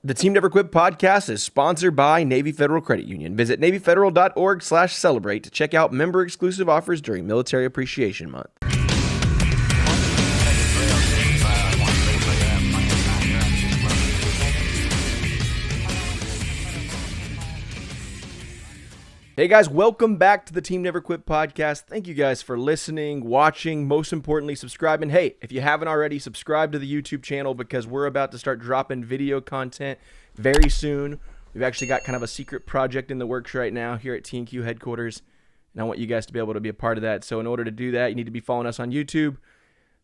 The Team Never Quit podcast is sponsored by Navy Federal Credit Union. Visit NavyFederal.org/celebrate to check out member-exclusive offers during Military Appreciation Month. Hey guys, welcome back to the Team Never Quit podcast. Thank you guys for listening, watching, most importantly, subscribing. Hey, if you haven't already, subscribe to the YouTube channel because we're about to start dropping video content very soon. We've actually got kind of a secret project in the works right now here at TNQ headquarters, and I want you guys to be able to be a part of that. So in order to do that, you need to be following us on YouTube.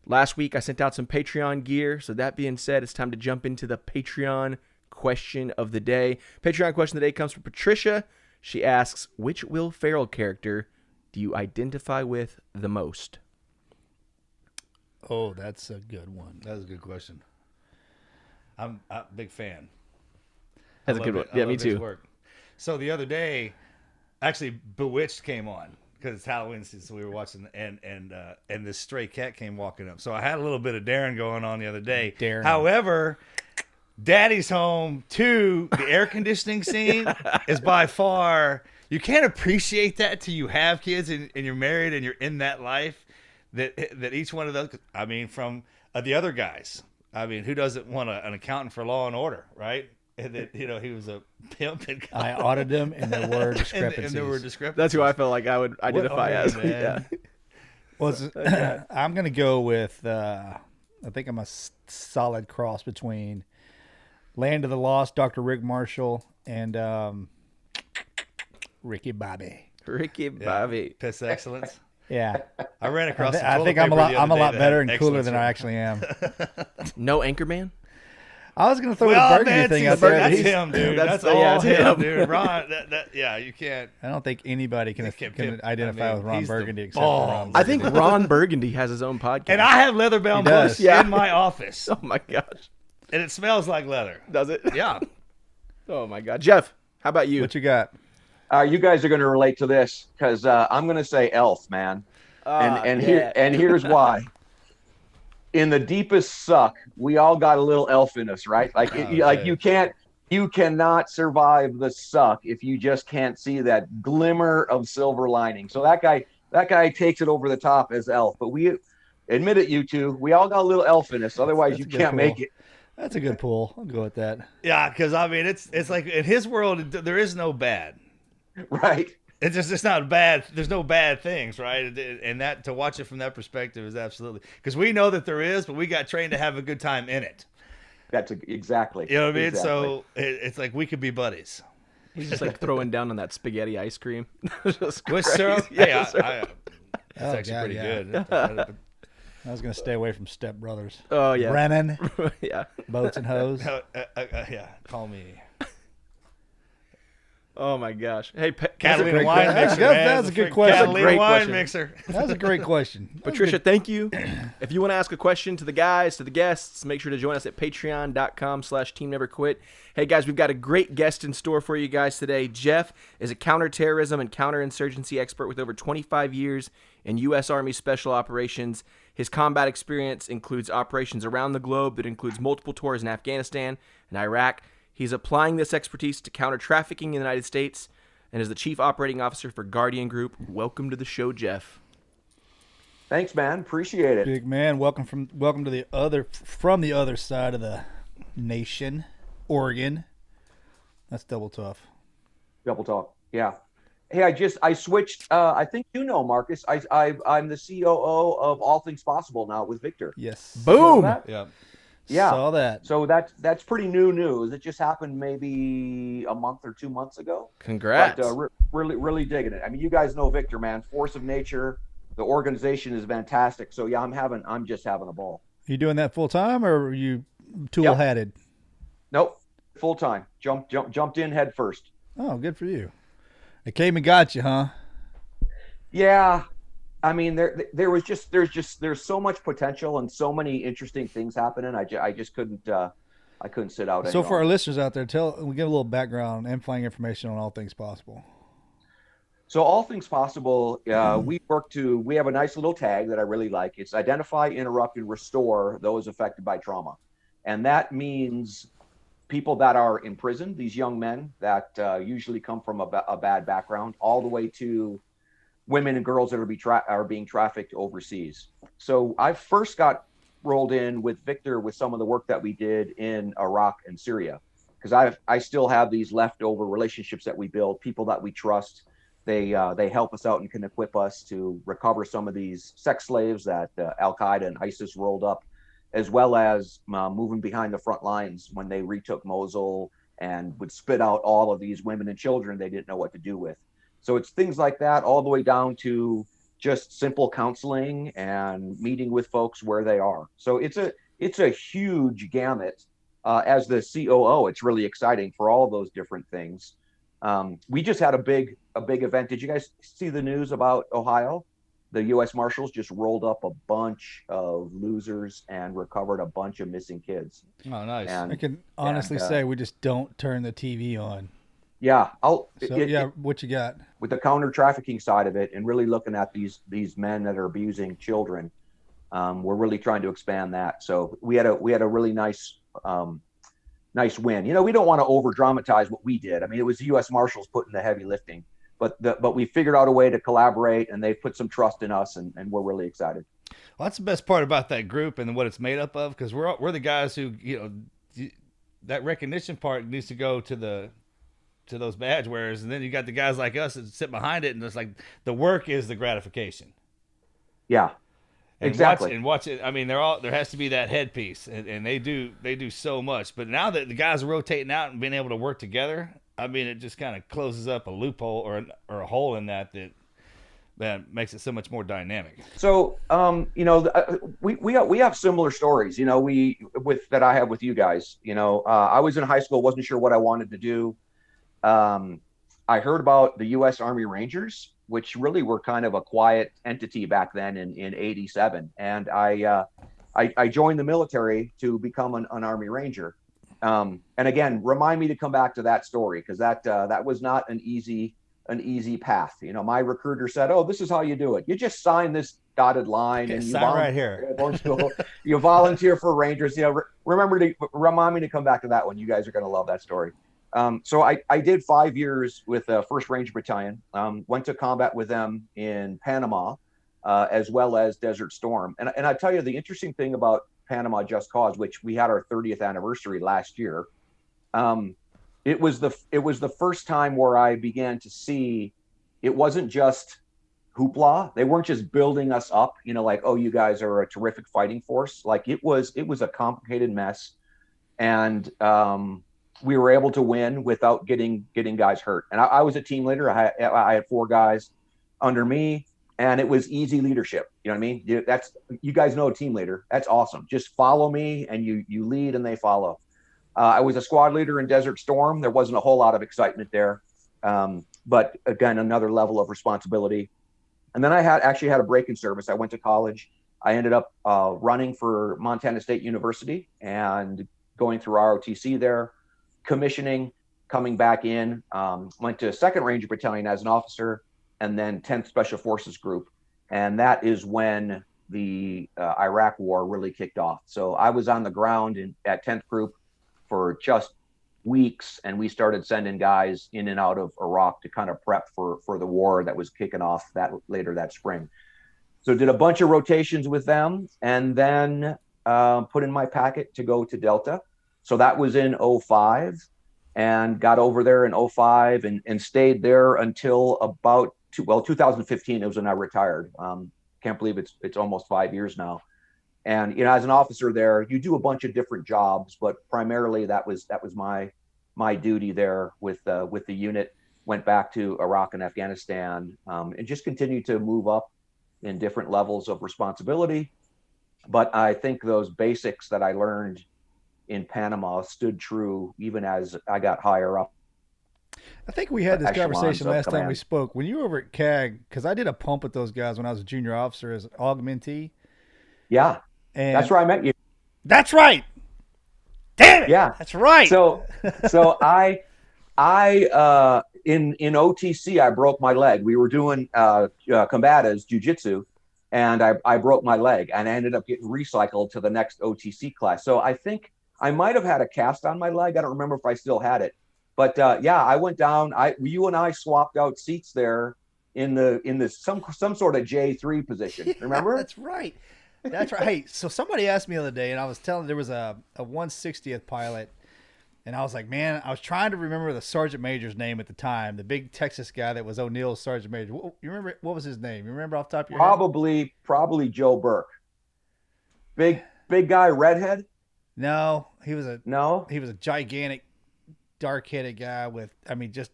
Last week, I sent out some Patreon gear. So that being said, it's time to jump into the Patreon question of the day. Patreon question of the day comes from Patricia. She asks, which Will Ferrell character do you identify with the most? Oh, that's a good one. That's a good question. I'm a big fan. That's a good one. Yeah, me too. Work. So the other day, actually, Bewitched came on because it's Halloween season, so we were watching, and this stray cat came walking up. So I had a little bit of Darren going on the other day. Darren. However, Daddy's Home 2, the air conditioning scene is by far, you can't appreciate that till you have kids and you're married and you're in that life that each one of those, I mean, from the other guys, I mean, who doesn't want an accountant for Law and Order, right? And that, you know, he was a pimp. And I audited him and there were discrepancies. and there were discrepancies. That's who I felt like I would identify as. Man. Yeah. Well, I'm going to go with, I think I'm a solid cross between Land of the Lost, Dr. Rick Marshall, and Ricky Bobby. Ricky Bobby. Piss excellence. Yeah. I ran across I think I'm a lot better and cooler than I actually am. No Anchorman? I was going to throw the Burgundy thing out there. That's him, dude. That's all him, dude. Ron, yeah, you can't. I don't think anybody can identify with Ron Burgundy except balls. for Ron I Burgundy. think Ron Burgundy has his own podcast. And I have leather-bound He does. books Yeah. in my office. Oh my gosh. And it smells like leather. Does it? Yeah. Oh my God. Jeff, how about you? What you got? You guys are going to relate to this because I'm going to say Elf, man. And here's why. In the deepest suck, we all got a little elf in us, right? Like, you cannot survive the suck if you just can't see that glimmer of silver lining. So that guy takes it over the top as Elf. But we admit it, you two, we all got a little elf in us. Otherwise, you can't make it. That's a good pull. I'll go with that. Yeah, because, I mean, it's like in his world, there is no bad. Right. It's not bad. There's no bad things, right? And that, to watch it from that perspective is absolutely, because we know that there is, but we got trained to have a good time in it. That's exactly. You know what I mean? Exactly. So it's like we could be buddies. He's just like throwing down on that spaghetti ice cream. With Crazy. syrup? Yeah, That's actually God, pretty yeah. good. I was going to stay away from Step Brothers. Oh, yeah. Brennan, Yeah. Boats and Hose. Yeah, call me. Oh my gosh. Hey, Catalina great wine question. mixer. That's a good question. Catalina Great wine question. mixer. That was a great question. Patricia, thank you. If you want to ask a question to the guys, to the guests, make sure to join us at patreon.com/teamneverquit. Hey guys, we've got a great guest in store for you guys today. Jeff is a counter-terrorism and counter-insurgency expert with over 25 years in U.S. Army Special Operations. His combat experience includes operations around the globe that includes multiple tours in Afghanistan and Iraq. He's applying this expertise to counter-trafficking in the United States and is the Chief Operating Officer for Guardian Group. Welcome to the show, Jeff. Thanks, man. Appreciate it. Big man, welcome to the other side of the nation, Oregon. That's double tough. Double talk. Yeah. Hey, I switched. I think you know, Marcus. I'm the COO of All Things Possible now with Victor. Yes. Boom. Yeah. Yeah. Saw that. So that's pretty new news. It just happened maybe a month or 2 months ago. Congrats. But really digging it. I mean, you guys know Victor, man. Force of nature. The organization is fantastic. So yeah, I'm just having a ball. You doing that full time or are you tool-hatted? Nope. Full time. Jumped in head first. Oh, good for you. It came and got you, huh? Yeah. I mean, there's so much potential and so many interesting things happening. I just couldn't sit out. So for our listeners out there, we give a little background and flying information on All Things Possible. So All Things Possible, we have a nice little tag that I really like. It's identify, interrupt, and restore those affected by trauma. And that means people that are imprisoned, these young men that usually come from a bad background, all the way to women and girls that are being trafficked overseas. So I first got rolled in with Victor with some of the work that we did in Iraq and Syria, because I still have these leftover relationships that we build, people that we trust. They help us out and can equip us to recover some of these sex slaves that Al-Qaeda and ISIS rolled up, as well as moving behind the front lines when they retook Mosul and would spit out all of these women and children they didn't know what to do with. So it's things like that, all the way down to just simple counseling and meeting with folks where they are. So it's a huge gamut. As the COO, it's really exciting for all of those different things. We just had a big event. Did you guys see the news about Ohio? The U.S. Marshals just rolled up a bunch of losers and recovered a bunch of missing kids. Oh, nice. I can honestly say we just don't turn the TV on. Yeah. What you got? With the counter-trafficking side of it and really looking at these men that are abusing children, we're really trying to expand that. So we had a really nice win. You know, we don't want to over dramatize what we did. I mean, it was the U.S. Marshals putting the heavy lifting, but we figured out a way to collaborate, and they put some trust in us, and we're really excited. Well, that's the best part about that group and what it's made up of, because we're the guys who, that recognition part needs to go to those badge wearers, and then you got the guys like us that sit behind it, and it's like the work is the gratification. Yeah. Exactly. Watch it. I mean, there has to be that headpiece, and they do so much. But now that the guys are rotating out and being able to work together, I mean, it just kind of closes up a loophole or a hole in that makes it so much more dynamic. So, we have similar stories. You know, that I have with you guys. You know, I was in high school, wasn't sure what I wanted to do. I heard about the U.S. Army Rangers, which really were kind of a quiet entity back then in 87. And I joined the military to become an Army Ranger. And again, remind me to come back to that story, because that was not an easy path. You know, my recruiter said, "Oh, this is how you do it. You just sign this dotted line and you sign right here. You volunteer for Rangers." You know, remind me to come back to that one. You guys are going to love that story. So I did 5 years with the 1st Ranger Battalion, went to combat with them in Panama, as well as Desert Storm. And I tell you, the interesting thing about Panama Just Cause, which we had our 30th anniversary last year, it was the first time where I began to see it wasn't just hoopla. They weren't just building us up, you know, like, oh, you guys are a terrific fighting force. Like it was a complicated mess. And, we were able to win without getting guys hurt. And I was a team leader. I had 4 guys under me, and it was easy leadership. You know what I mean? You guys know a team leader. That's awesome. Just follow me, and you lead and they follow. I was a squad leader in Desert Storm. There wasn't a whole lot of excitement there. But again, another level of responsibility. And then I actually had a break in service. I went to college. I ended up running for Montana State University and going through ROTC there, commissioning, coming back in, went to 2nd Ranger Battalion as an officer, and then 10th Special Forces Group. And that is when the Iraq War really kicked off. So I was on the ground at 10th Group for just weeks, and we started sending guys in and out of Iraq to kind of prep for the war that was kicking off later that spring. So did a bunch of rotations with them, and then put in my packet to go to Delta. So that was in 05, and got over there in 05 and stayed there until about 2015. It was when I retired. Can't believe it's almost 5 years now. And, you know, as an officer there, you do a bunch of different jobs, but primarily that was my duty there with the unit. Went back to Iraq and Afghanistan, and just continued to move up in different levels of responsibility. But I think those basics that I learned in Panama stood true even as I got higher up. I think we had this conversation last time we spoke. When you were over at CAG, because I did a pump with those guys when I was a junior officer as an augmentee. Yeah, and that's where I met you. That's right. Damn it. Yeah, that's right. So I in OTC I broke my leg. We were doing combatives jiu-jitsu, and I broke my leg, and I ended up getting recycled to the next OTC class. So I think I might have had a cast on my leg. I don't remember if I still had it, but yeah, I went down. You and I swapped out seats there in the some sort of J3 position. Remember? That's right. That's right. Hey, so somebody asked me the other day, and I was telling there was a 160th pilot, and I was like, man, I was trying to remember the sergeant major's name at the time, the big Texas guy that was O'Neill's sergeant major. You remember what was his name? You remember off the top of your head? Probably Joe Burke. Big guy, redhead. No, he was a gigantic, dark-headed guy with, I mean, just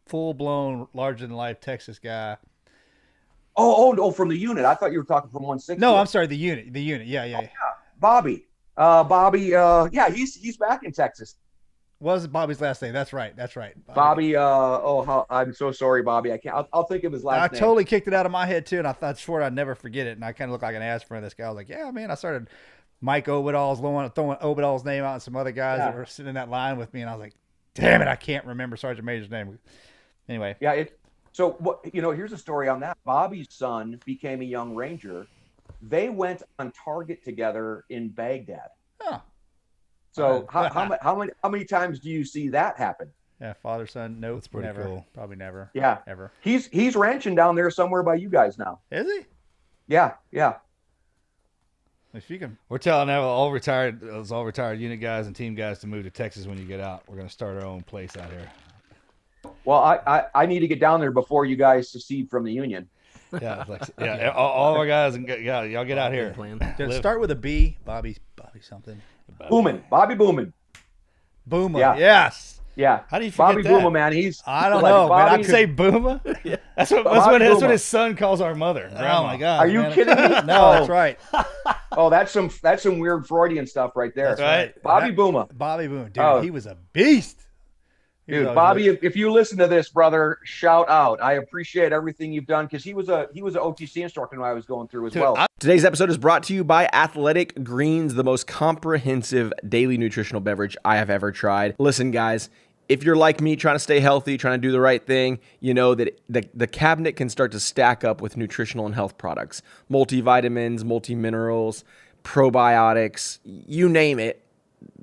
full-blown, larger-than-life Texas guy. Oh, from the unit. I thot you were talking from 160. No, I'm sorry, the unit. Yeah. Bobby. Yeah, he's back in Texas. What was Bobby's last name? That's right. Bobby. I'm so sorry, Bobby. I can't. I'll think of his last name. I totally kicked it out of my head too, and I swore I'd never forget it. And I kind of looked like an ass for this guy. I was like, yeah, man. I started Mike Obadall's throwing Obadall's name out, and some other guys that were sitting in that line with me, and I was like, damn it, I can't remember Sergeant Major's name. Anyway. Yeah. So here's a story on that. Bobby's son became a young Ranger. They went on target together in Baghdad. Huh. So how many times do you see that happen? Yeah, father son. No, it's pretty never. cool. Probably never. Yeah, ever. He's ranching down there somewhere by you guys now. Is he? Yeah. If you can. We're telling all retired unit guys and team guys to move to Texas when you get out. We're going to start our own place out here. Well, I need to get down there before you guys secede from the Union. Yeah, all our guys, y'all get out here. Does it start with a B? Bobby something. Bobby Boomin. Boomer. Yeah. Yes. Yeah. How do you forget Bobby that? Boomer, man? I don't know. Bobby, I could say Booma? Yeah. That's what his son calls our mother. Grandma. Oh my God. Are you kidding me? No, that's right. Oh, that's some weird Freudian stuff right there. That's right. Bobby Boomer. Bobby Boom. Dude, he was a beast. Dude, Bobby, if you listen to this, brother, shout out. I appreciate everything you've done because he was an OTC instructor when I was going through as well. Today's episode is brought to you by Athletic Greens, the most comprehensive daily nutritional beverage I have ever tried. Listen, guys, if you're like me, trying to stay healthy, trying to do the right thing, you know that the cabinet can start to stack up with nutritional and health products, multivitamins, multiminerals, probiotics, you name it.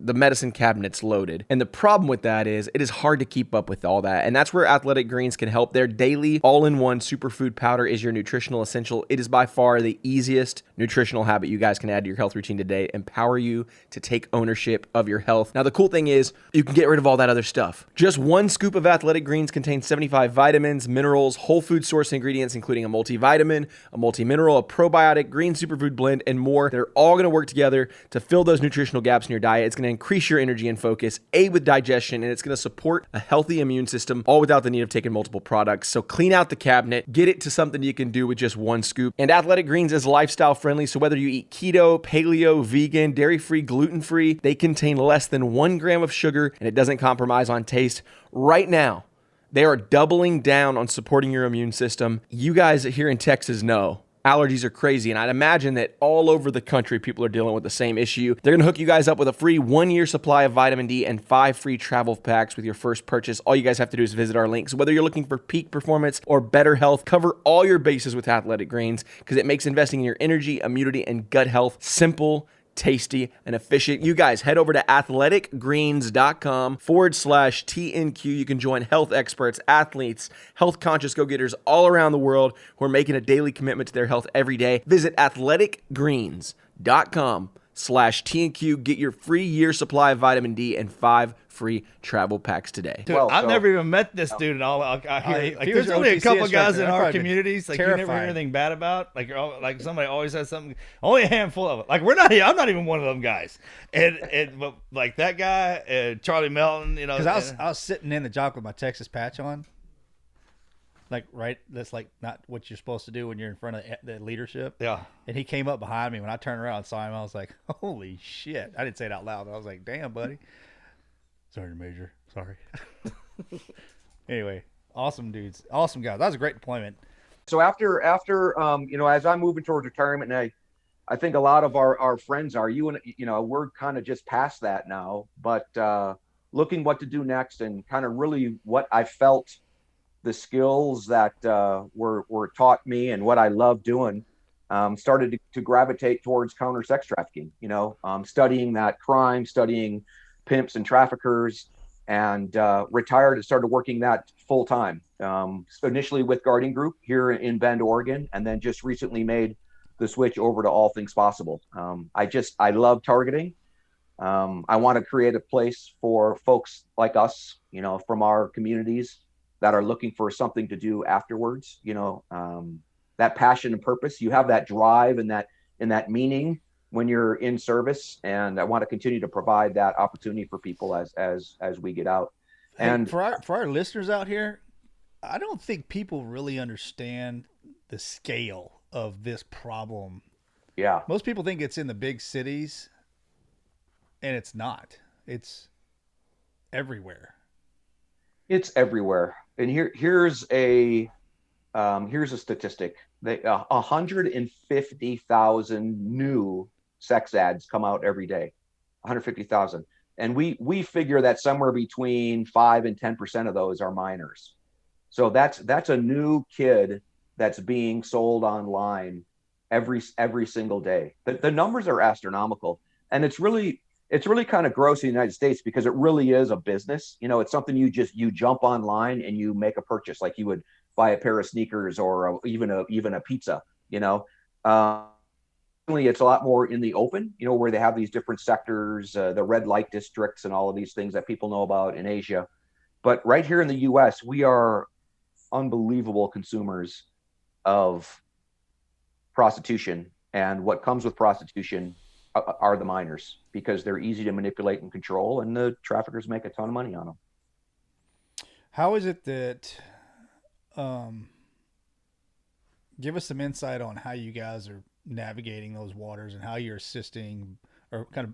The medicine cabinet's loaded. And the problem with that is it is hard to keep up with all that. And that's where Athletic Greens can help. Their daily all-in-one superfood powder is your nutritional essential. It is by far the easiest nutritional habit you guys can add to your health routine today. Empower you to take ownership of your health. Now, the cool thing is you can get rid of all that other stuff. Just one scoop of Athletic Greens contains 75 vitamins, minerals, whole food source ingredients, including a multivitamin, a multimineral, a probiotic, green superfood blend, and more. They're all going to work together to fill those nutritional gaps in your diet. It's going to increase your energy and focus, aid with digestion, and it's going to support a healthy immune system, all without the need of taking multiple products. So clean out the cabinet, get it to something you can do with just one scoop. And Athletic Greens is lifestyle friendly, so whether you eat keto, paleo, vegan, dairy-free, gluten-free, they contain less than 1 gram of sugar, and it doesn't compromise on taste. Right now, they are doubling down on supporting your immune system. You guys here in Texas know allergies are crazy, and I'd imagine that all over the country, people are dealing with the same issue. They're going to hook you guys up with a free 1-year supply of vitamin D and 5 free travel packs with your first purchase. All you guys have to do is visit our links. Whether you're looking for peak performance or better health, cover all your bases with Athletic Greens because it makes investing in your energy, immunity, and gut health simple, tasty, and efficient. You guys head over to athleticgreens.com/TNQ. You can join health experts, athletes, health conscious go-getters all around the world who are making a daily commitment to their health every day. Visit athleticgreens.com/TNQ. Get your free year supply of vitamin D and 5 free travel packs today. Dude, I've never even met this dude and all. There's only a couple guys in our communities you never hear anything bad about. Like somebody always has something. Only a handful of them. Like I'm not even one of them guys. But like that guy, Charlie Melton, Because I was sitting in the jock with my Texas patch on. Like, right, that's like not what you're supposed to do when you're in front of the leadership. Yeah. And he came up behind me. When I turned around and saw him, I was like, holy shit. I didn't say it out loud, but I was like, damn, buddy. Sergeant Major. Sorry. Anyway, awesome dudes. Awesome guys. That was a great deployment. So after as I'm moving towards retirement, and I think a lot of our friends are, we're kind of just past that now, but looking what to do next and kind of really what I felt the skills that were taught me and what I love doing. started to gravitate towards counter sex trafficking, studying that crime, studying pimps and traffickers, and retired and started working that full time. So initially with Guardian Group here in Bend, Oregon, and then just recently made the switch over to All Things Possible. I love targeting. I want to create a place for folks like us, from our communities that are looking for something to do afterwards, that passion and purpose. You have that drive and that meaning when you're in service. And I want to continue to provide that opportunity for people as we get out. And for our listeners out here, I don't think people really understand the scale of this problem. Yeah. Most people think it's in the big cities, and it's not. It's everywhere. It's everywhere. And here's a statistic. 150,000 new sex ads come out every day. 150,000. And we figure that somewhere between 5 and 10% of those are minors. So that's a new kid that's being sold online every single day. The numbers are astronomical, and it's really kind of gross in the United States because it really is a business. It's something you jump online and you make a purchase, like you would buy a pair of sneakers or even a pizza. It's a lot more in the open, where they have these different sectors, the red light districts, and all of these things that people know about in Asia. But right here in the U.S., we are unbelievable consumers of prostitution, and what comes with prostitution are the minors, because they're easy to manipulate and control, and the traffickers make a ton of money on them. How is it that, give us some insight on how you guys are navigating those waters and how you're assisting, or kind of,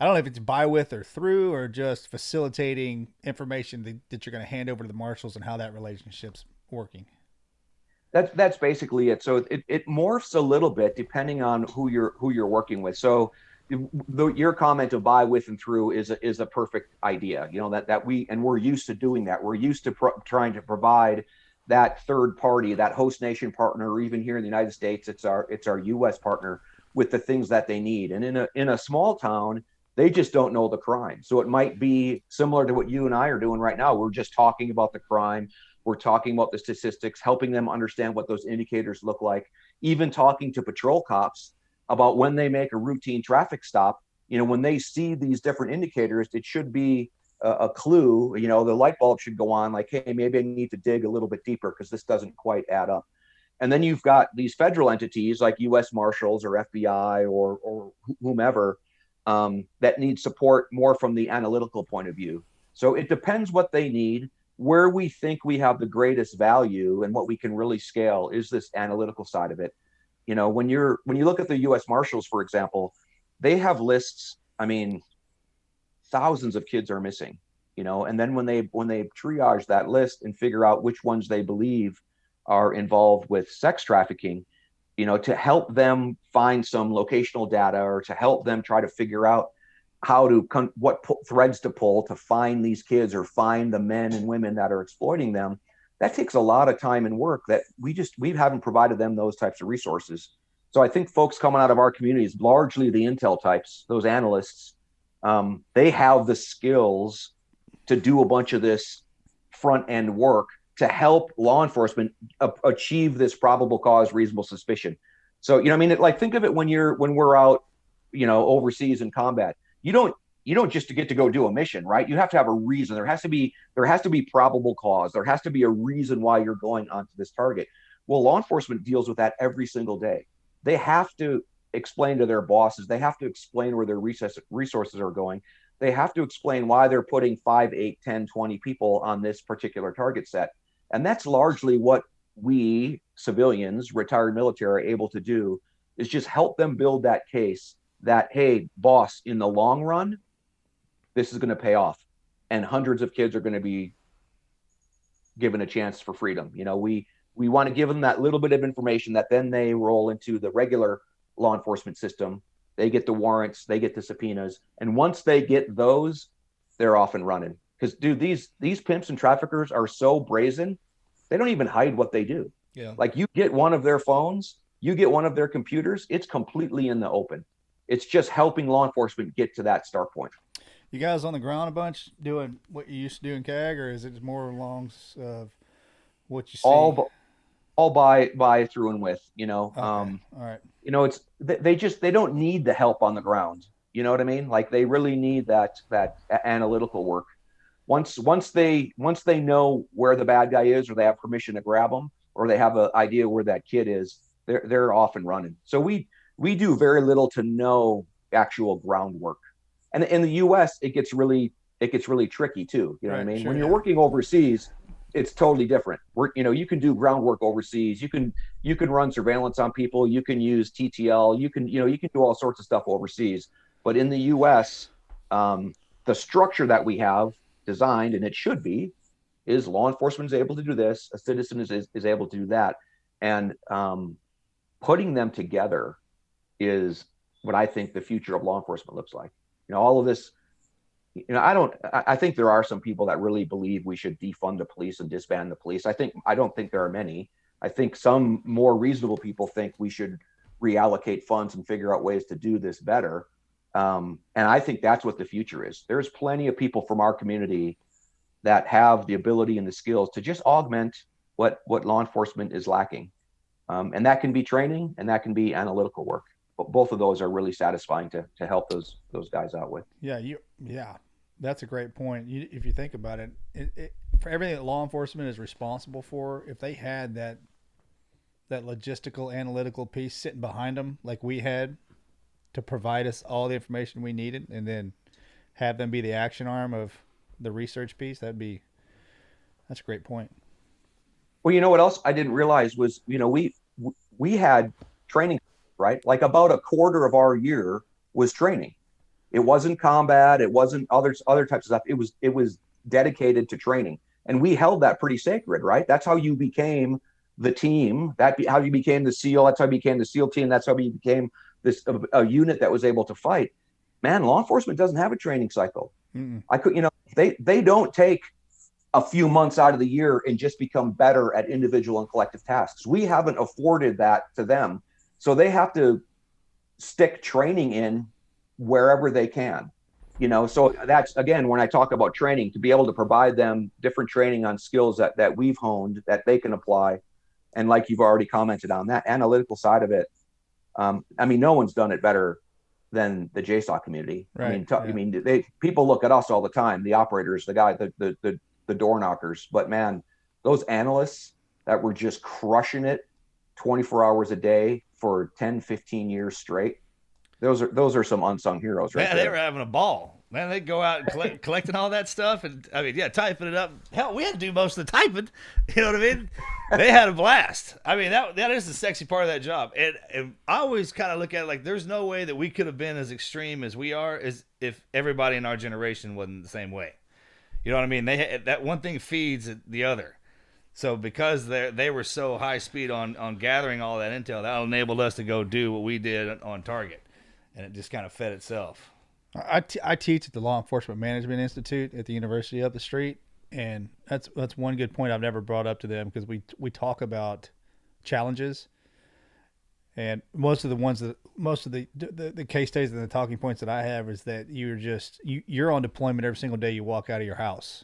I don't know if it's by, with, or through, or just facilitating information that you're going to hand over to the marshals, and how that relationship's working. That's basically it. So it morphs a little bit depending on who you're working with. So your comment of by, with, and through is a perfect idea. We're used to doing that. We're used to trying to provide that third party, that host nation partner, or even here in the United States, it's our U.S. partner, with the things that they need. And in a small town, they just don't know the crime. So it might be similar to what you and I are doing right now. We're just talking about the crime. We're talking about the statistics, helping them understand what those indicators look like, even talking to patrol cops about when they make a routine traffic stop. When they see these different indicators, it should be a clue. The light bulb should go on, like, hey, maybe I need to dig a little bit deeper because this doesn't quite add up. And then you've got these federal entities like U.S. Marshals or FBI or whomever that need support more from the analytical point of view. So it depends what they need. Where we think we have the greatest value and what we can really scale is this analytical side of it. When you look at the U.S. Marshals, for example, they have lists. I mean, thousands of kids are missing, and then when they triage that list and figure out which ones they believe are involved with sex trafficking, to help them find some locational data, or to help them try to figure out what threads to pull to find these kids or find the men and women that are exploiting them. That takes a lot of time and work that we haven't provided them those types of resources. So I think folks coming out of our communities, largely the intel types, those analysts, they have the skills to do a bunch of this front end work to help law enforcement achieve this probable cause, reasonable suspicion. So, think of it when we're out, overseas in combat. You don't just get to go do a mission, right? You have to have a reason. There has to be probable cause. There has to be a reason why you're going onto this target. Well, law enforcement deals with that every single day. They have to explain to their bosses. They have to explain where their resources are going. They have to explain why they're putting 5, 8, 10, 20 people on this particular target set. And that's largely what we civilians, retired military, are able to do, is just help them build that case that, hey, boss, in the long run, this is going to pay off, and hundreds of kids are going to be given a chance for freedom. We want to give them that little bit of information that then they roll into the regular law enforcement system. They get the warrants, they get the subpoenas, and once they get those, they're off and running. Because, dude, these pimps and traffickers are so brazen, they don't even hide what they do. Yeah. Like, you get one of their phones, You get one of their computers, it's completely in the open. It's just helping law enforcement get to that start point. You guys on the ground a bunch doing what you used to do in CAG, or is it more along of what you see? All by through and with, Okay. All right. It's they don't need the help on the ground. You know what I mean? Like they really need that analytical work. Once they know where the bad guy is, or they have permission to grab them, or they have an idea where that kid is, they're off and running. So we do very little to no actual groundwork. And in the U.S., it gets really tricky too. You know what I mean? Sure, when you're working overseas, it's totally different. You can do groundwork overseas. You can run surveillance on people. You can use TTL. You can do all sorts of stuff overseas. But in the U.S., the structure that we have designed, and it should be, is law enforcement is able to do this, a citizen is able to do that, and putting them together is what I think the future of law enforcement looks like. All of this. I think there are some people that really believe we should defund the police and disband the police. I don't think there are many. I think some more reasonable people think we should reallocate funds and figure out ways to do this better. And I think that's what the future is. There's plenty of people from our community that have the ability and the skills to just augment what law enforcement is lacking. And that can be training and that can be analytical work. But both of those are really satisfying to help those guys out with. Yeah, that's a great point. If you think about it, for everything that law enforcement is responsible for, if they had that logistical, analytical piece sitting behind them, like we had, to provide us all the information we needed, and then have them be the action arm of the research piece, that's a great point. Well, you know what else I didn't realize was, we had training, right? Like about a quarter of our year was training. It wasn't combat. It wasn't other types of stuff. It was dedicated to training. And we held that pretty sacred, right? That's how you became the team. How you became the SEAL. That's how you became the SEAL team. That's how you became a unit that was able to fight. Man, law enforcement doesn't have a training cycle. Mm-mm. They don't take a few months out of the year and just become better at individual and collective tasks. We haven't afforded that to them. So they have to stick training in wherever they can, so that's, again, when I talk about training, to be able to provide them different training on skills that we've honed that they can apply. And like you've already commented on, that analytical side of it. No one's done it better than the JSOC community. Right. People look at us all the time, the operators, the guy, the door knockers, but man, those analysts that were just crushing it 24 hours a day for 10, 15 years straight. Those are some unsung heroes, right? Man, there. They were having a ball. Man, they'd go out and collecting all that stuff, and typing it up. Hell, we had to do most of the typing. You know what I mean? They had a blast. That is the sexy part of that job. And I always kind of look at it like there's no way that we could have been as extreme as we are as if everybody in our generation wasn't the same way. You know what I mean? That one thing feeds the other. So because they were so high speed on gathering all that intel, that enabled us to go do what we did on target. And it just kind of fed itself. I teach at the Law Enforcement Management Institute at the university up the street, and that's one good point I've never brought up to them, because we talk about challenges, and most of the case studies and the talking points that I have is that you're on deployment every single day you walk out of your house,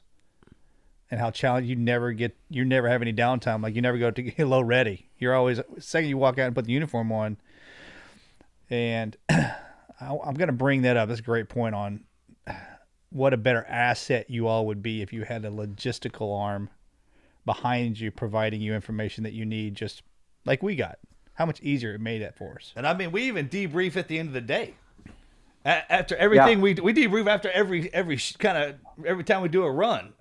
and how challenging you never have any downtime. Like you never go to get low ready. You're always, the second you walk out and put the uniform on. And I'm going to bring that up. That's a great point on what a better asset you all would be if you had a logistical arm behind you, providing you information that you need, just like we got. How much easier it made that for us. And we even debrief at the end of the day. After everything, we debrief after every time we do a run.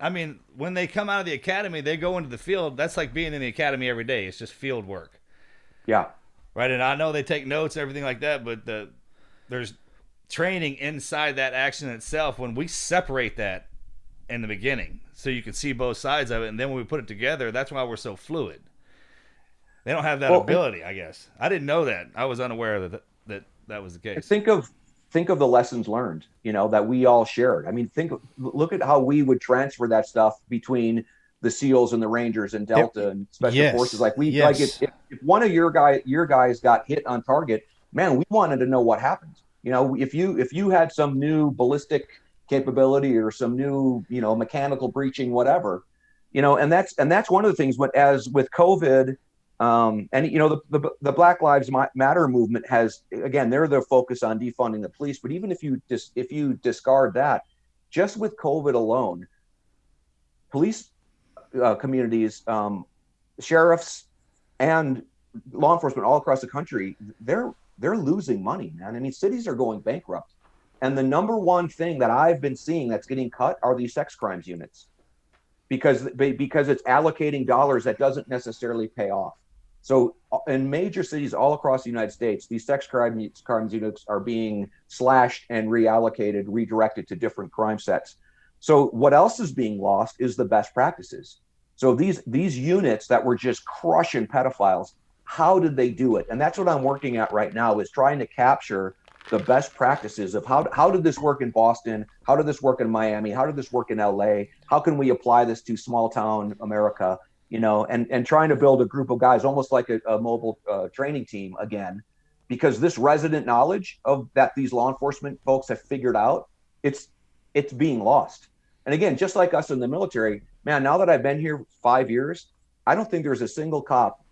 When they come out of the academy, they go into the field. That's like being in the academy every day. It's just field work. Yeah. Right, and I know they take notes and everything like that, but there's training inside that action itself when we separate that in the beginning, so you can see both sides of it, and then when we put it together, that's why we're so fluid. They don't have that ability, I guess. I didn't know that. I was unaware that was the case. Think of the lessons learned, that we all shared. Look at how we would transfer that stuff between the SEALs and the Rangers and Delta and Special Forces. Like if one of your guys got hit on target, man, we wanted to know what happened. You know, if you had some new ballistic capability or some new, you know, mechanical breaching, whatever, you know, and that's one of the things. But as with COVID, and you know, the Black Lives Matter movement has, again, they're the focus on defunding the police. But even if you discard that, just with COVID alone, police communities, sheriffs, and law enforcement all across the country, they're losing money, man. I mean, cities are going bankrupt. And the number one thing that I've been seeing that's getting cut are these sex crimes units, because it's allocating dollars that doesn't necessarily pay off. So in major cities all across the United States, these sex crimes units are being slashed and reallocated, redirected to different crime sets. So what else is being lost is the best practices. So these units that were just crushing pedophiles, how did they do it? And that's what I'm working at right now, is trying to capture the best practices of how did this work in Boston? How did this work in Miami? How did this work in LA? How can we apply this to small town America? You know, and trying to build a group of guys, almost like a mobile training team again, because this resident knowledge of that these law enforcement folks have figured out, it's being lost. And again, just like us in the military, man, now that I've been here 5 years, I don't think there's a single cop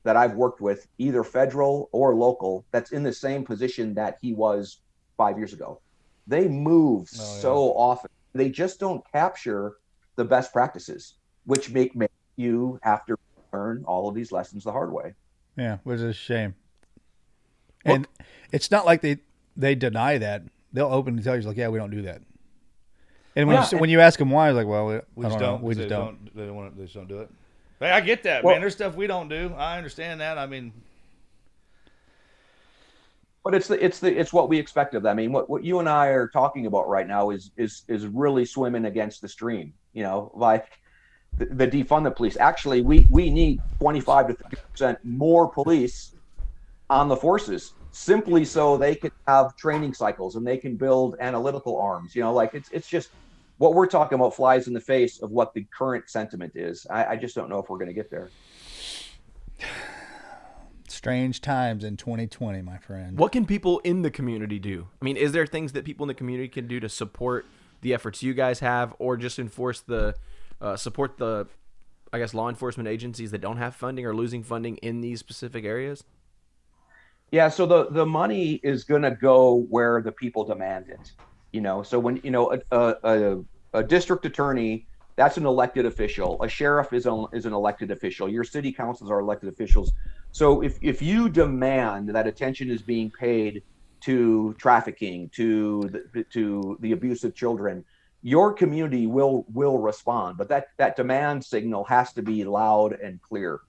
that I've worked with, either federal or local, that's in the same position that he was 5 years ago. They move so often. They just don't capture the best practices, which make you have to learn all of these lessons the hard way. Yeah, which is a shame. And it's not like they deny that. They'll openly tell you, like, yeah, we don't do that. And when you ask them why, it's like, well, we just don't. We just don't. They just don't do it. Hey, I get that, man. There's stuff we don't do. I understand that. I mean, but it's what we expect of them. I mean, what you and I are talking about right now is really swimming against the stream. You know, like the defund the police. Actually, we need 25 to 30% more police on the forces, simply so they can have training cycles and they can build analytical arms. You know, like it's just. What we're talking about flies in the face of what the current sentiment is. I just don't know if we're going to get there. Strange times in 2020, my friend. What can people in the community do? I mean, is there things that people in the community can do to support the efforts you guys have, or just enforce support the, I guess, law enforcement agencies that don't have funding or losing funding in these specific areas? Yeah, so the money is going to go where the people demand it. You know, so when, you know, a district attorney, that's an elected official. A sheriff is an elected official. Your city councils are elected officials. So if you demand that attention is being paid to trafficking, to the abuse of children, your community will respond. But that demand signal has to be loud and clear.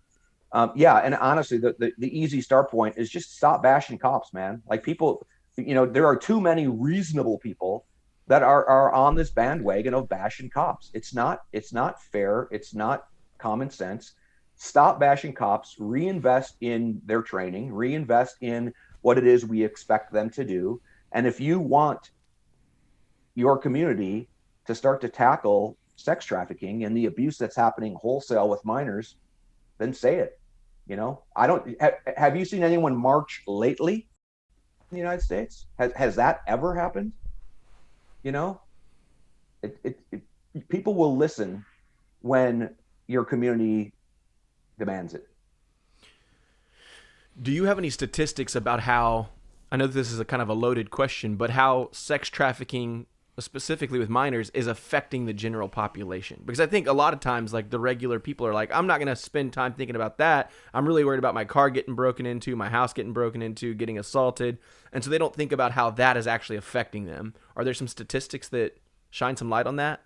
And honestly, the easy start point is just stop bashing cops, man. Like, people. You know, there are too many reasonable people that are on this bandwagon of bashing cops. It's not fair. It's not common sense. Stop bashing cops, reinvest in their training, reinvest in what it is we expect them to do. And if you want your community to start to tackle sex trafficking and the abuse that's happening wholesale with minors, then say it. You know, have you seen anyone march lately in the United States? Has that ever happened? You know, people will listen when your community demands it. Do you have any statistics about how, I know this is a kind of a loaded question, but how sex trafficking, specifically with minors, is affecting the general population? Because I think a lot of times, like, the regular people are like, I'm not going to spend time thinking about that. I'm really worried about my car getting broken into, my house getting broken into, getting assaulted. And so they don't think about how that is actually affecting them. Are there some statistics that shine some light on that?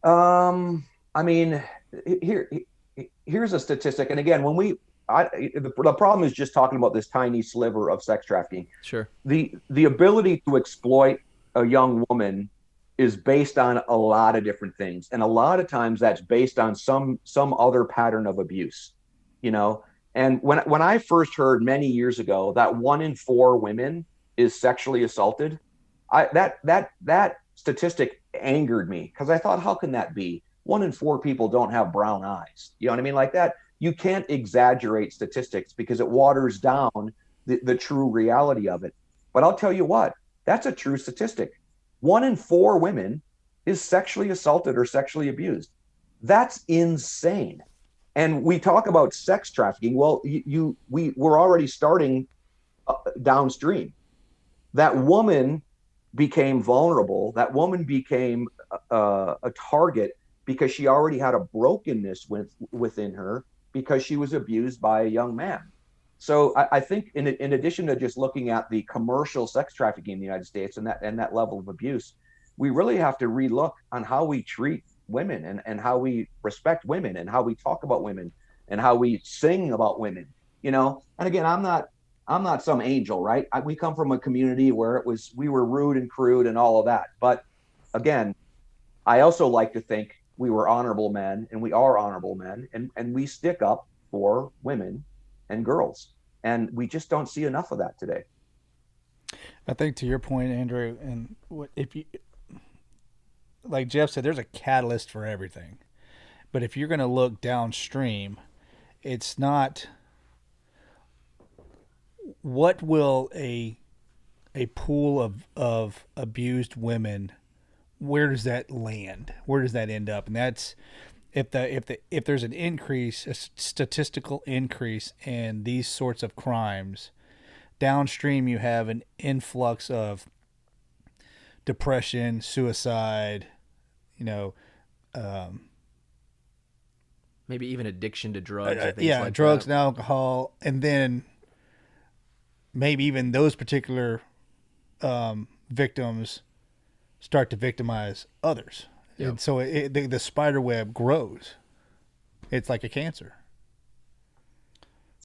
I mean, here's a statistic. And again, the problem is just talking about this tiny sliver of sex trafficking. Sure. The ability to exploit a young woman is based on a lot of different things, and a lot of times that's based on some other pattern of abuse, you know. And when I first heard many years ago that 1 in 4 women is sexually assaulted, that statistic angered me, because I thought, how can that be? 1 in 4 people don't have brown eyes. You know what I mean? Like that, you can't exaggerate statistics because it waters down the true reality of it. But I'll tell you what, that's a true statistic. 1 in 4 women is sexually assaulted or sexually abused. That's insane. And we talk about sex trafficking. Well, we're already starting downstream. That woman became vulnerable. That woman became a target because she already had a brokenness within her because she was abused by a young man. So I think in addition to just looking at the commercial sex trafficking in the United States and that level of abuse, we really have to relook on how we treat women and how we respect women and how we talk about women and how we sing about women, you know. And again, I'm not some angel, right? We come from a community where we were rude and crude and all of that. But again, I also like to think we were honorable men, and we are honorable men, and we stick up for women and girls. And we just don't see enough of that today. I think to your point, Andrew, and if you, like Jeff said, there's a catalyst for everything. But if you're going to look downstream, it's not what will a pool of abused women, where does that land? Where does that end up? And that's if there's an increase, a statistical increase in these sorts of crimes, downstream you have an influx of depression, suicide, maybe even addiction to drugs. Or things like drugs that. and alcohol, and then maybe even those particular victims start to victimize others. Yep. And so the spider web grows. It's like a cancer.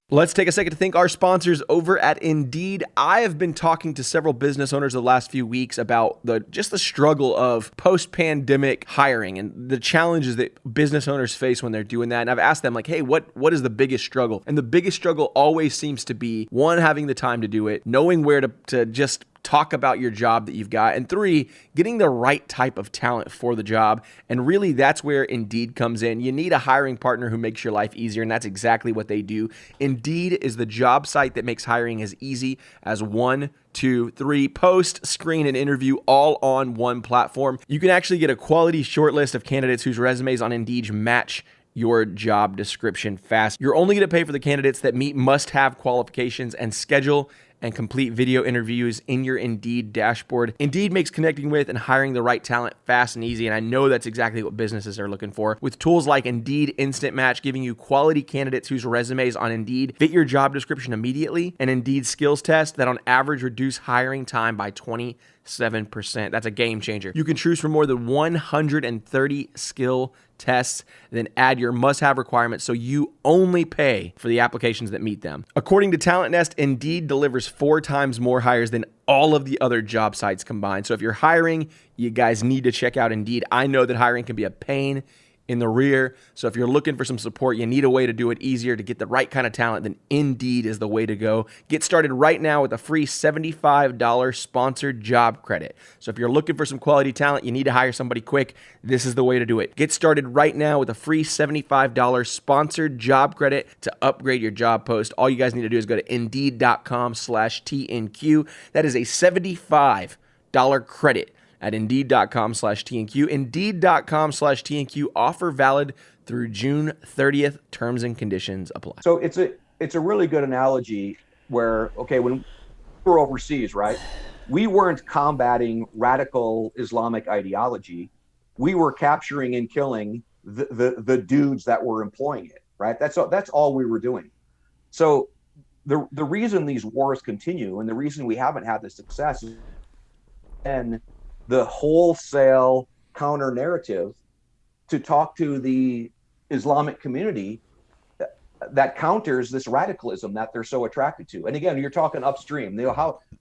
Let's take a second to thank our sponsors over at Indeed. I have been talking to several business owners the last few weeks about the struggle of post-pandemic hiring and the challenges that business owners face when they're doing that. And I've asked them, like, hey, what is the biggest struggle? And the biggest struggle always seems to be, 1, having the time to do it, knowing where to just talk about your job that you've got, and 3, getting the right type of talent for the job. And really, that's where Indeed comes in. You need a hiring partner who makes your life easier, and that's exactly what they do. Indeed is the job site that makes hiring as easy as 1, 2, 3, post, screen, and interview all on one platform. You can actually get a quality shortlist of candidates whose resumes on Indeed match your job description fast. You're only going to pay for the candidates that meet must-have qualifications, and schedule and complete video interviews in your Indeed dashboard. Indeed makes connecting with and hiring the right talent fast and easy, and I know that's exactly what businesses are looking for. With tools like Indeed Instant Match, giving you quality candidates whose resumes on Indeed fit your job description immediately, and Indeed skills tests that on average reduce hiring time by 27%. That's a game changer. You can choose from more than 130 skill tests, then add your must-have requirements so you only pay for the applications that meet them. According to Talent Nest, Indeed delivers 4 times more hires than all of the other job sites combined. So if you're hiring, you guys need to check out Indeed. I know that hiring can be a pain in the rear. So if you're looking for some support, you need a way to do it easier to get the right kind of talent, then Indeed is the way to go. Get started right now with a free $75 sponsored job credit. So if you're looking for some quality talent, you need to hire somebody quick, this is the way to do it. Get started right now with a free $75 sponsored job credit to upgrade your job post. All you guys need to do is go to Indeed.com/TNQ. That is a $75 credit at Indeed.com/TNQ. Indeed.com/TNQ. Offer valid through June 30th. Terms and conditions apply. So it's a really good analogy where, okay, when we were overseas, right, we weren't combating radical Islamic ideology. We were capturing and killing the dudes that were employing it, right? That's all we were doing. So the reason these wars continue and the reason we haven't had the success and the wholesale counter narrative to talk to the Islamic community that counters this radicalism that they're so attracted to. And again, you're talking upstream.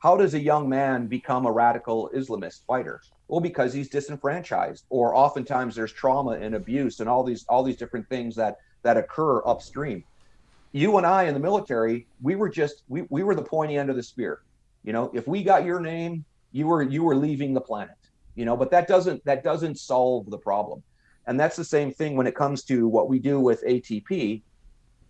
How does a young man become a radical Islamist fighter? Well, because he's disenfranchised, or oftentimes there's trauma and abuse and all these different things that occur upstream. You and I in the military, we were the pointy end of the spear. If we got your name, you were leaving the planet, but that doesn't solve the problem. And that's the same thing when it comes to what we do with ATP.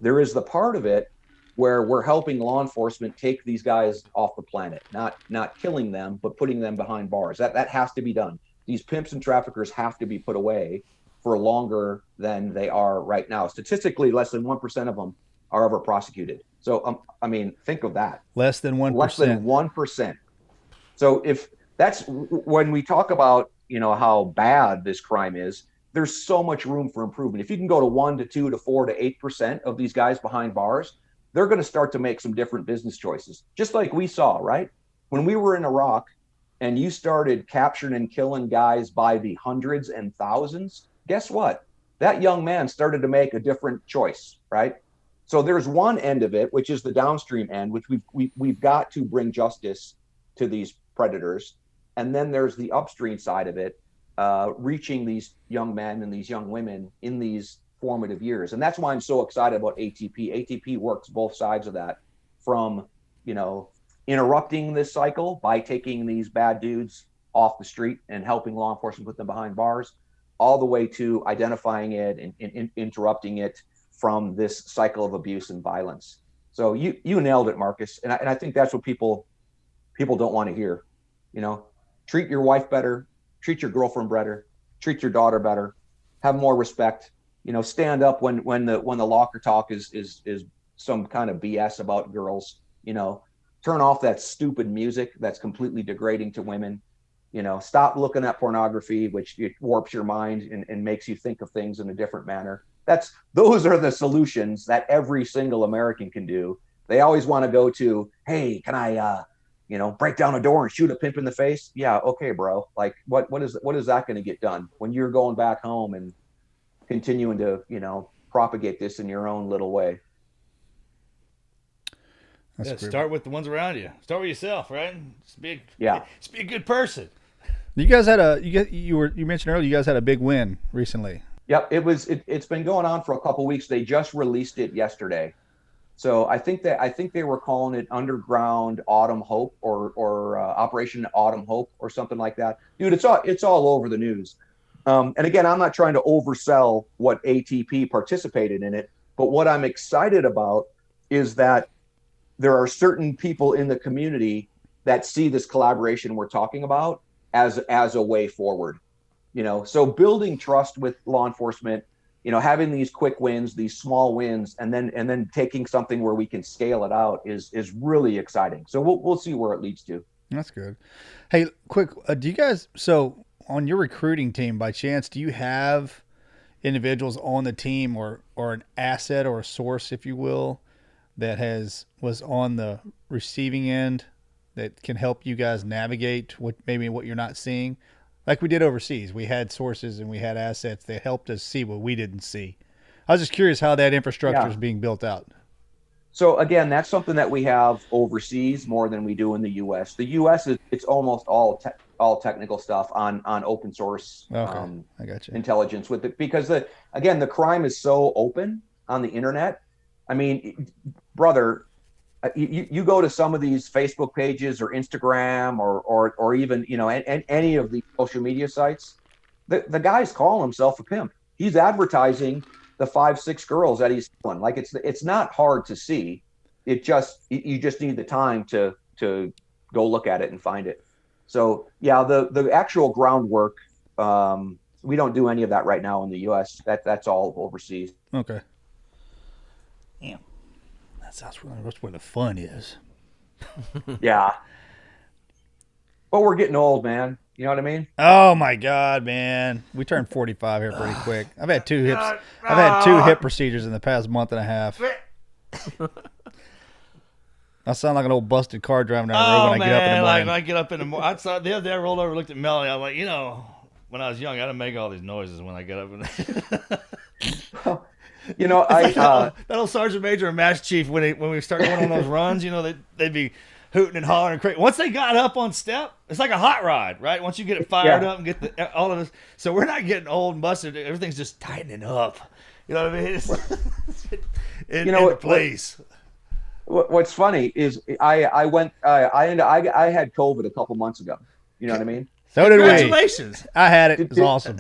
There is the part of it where we're helping law enforcement take these guys off the planet, not killing them, but putting them behind bars. That has to be done. These pimps and traffickers have to be put away for longer than they are right now. Statistically, less than 1% of them are ever prosecuted. So, I mean, think of that. Less than 1%. Less than 1%. So if that's when we talk about, how bad this crime is, there's so much room for improvement. If you can go to 1 to 2 to 4 to 8% of these guys behind bars, they're going to start to make some different business choices. Just like we saw, right? When we were in Iraq and you started capturing and killing guys by the hundreds and thousands, guess what? That young man started to make a different choice, right? So there's one end of it, which is the downstream end, which we've got to bring justice to these predators. And then there's the upstream side of it, reaching these young men and these young women in these formative years. And that's why I'm so excited about ATP. ATP works both sides of that, from, interrupting this cycle by taking these bad dudes off the street and helping law enforcement put them behind bars, all the way to identifying it and interrupting it from this cycle of abuse and violence. So you nailed it, Marcus. And I think that's what people don't want to hear. Treat your wife better, treat your girlfriend better, treat your daughter better, have more respect. Stand up when the locker talk is some kind of BS about girls. Turn off that stupid music that's completely degrading to women. Stop looking at pornography, which it warps your mind and makes you think of things in a different manner. Those are the solutions that every single American can do. They always want to go to, hey, can I break down a door and shoot a pimp in the face? Yeah, okay, bro. Like what is that going to get done when you're going back home and continuing to, propagate this in your own little way? Start with the ones around you. Start with yourself, right? Just be a good person. You guys had you mentioned earlier you guys had a big win recently. Yep, it's been going on for a couple of weeks. They just released it yesterday. So I think they were calling it Underground Autumn Hope or Operation Autumn Hope or something like that. Dude, it's all over the news. And again, I'm not trying to oversell what ATP participated in it, but what I'm excited about is that there are certain people in the community that see this collaboration we're talking about as a way forward. So building trust with law enforcement, having these quick wins, these small wins, and then taking something where we can scale it out is really exciting. So we'll see where it leads to. That's good. Hey, quick, do you guys, so on your recruiting team, by chance, do you have individuals on the team or an asset or a source, if you will, that was on the receiving end that can help you guys navigate what you're not seeing? Like we did overseas, we had sources and we had assets that helped us see what we didn't see. I was just curious how that infrastructure is being built out. So again, that's something that we have overseas more than we do in the U.S. The U.S. it's almost all technical stuff on open source I got you. Intelligence with it, because the crime is so open on the internet. I mean, brother, you go to some of these Facebook pages or Instagram or even any of the social media sites, the guy's calling himself a pimp. He's advertising the 5-6 girls that he's selling. Like it's not hard to see. You just need the time to go look at it and find it. So yeah, the actual groundwork, we don't do any of that right now in the U.S. That's all overseas. Okay. Damn. That's where the fun is. Yeah. But we're getting old, man. You know what I mean? Oh my God, man. We turned 45 here pretty quick. I've had two hip procedures in the past month and a half. I sound like an old busted car driving down the road when I get up in the morning. When I get up in the morning. I saw the other day I rolled over and looked at Melanie. I'm like, when I was young, I didn't make all these noises when I get up. That old sergeant major and mass chief, when we start going on those runs, they'd be hooting and hollering and crazy. Once they got up on step, it's like a hot rod, right? Once you get it fired up and get all of this. So we're not getting old and busted. Everything's just tightening up. You know what I mean? It's in place. What's funny is I had COVID a couple months ago. You know what I mean? So did we. Congratulations. I had it. It was awesome.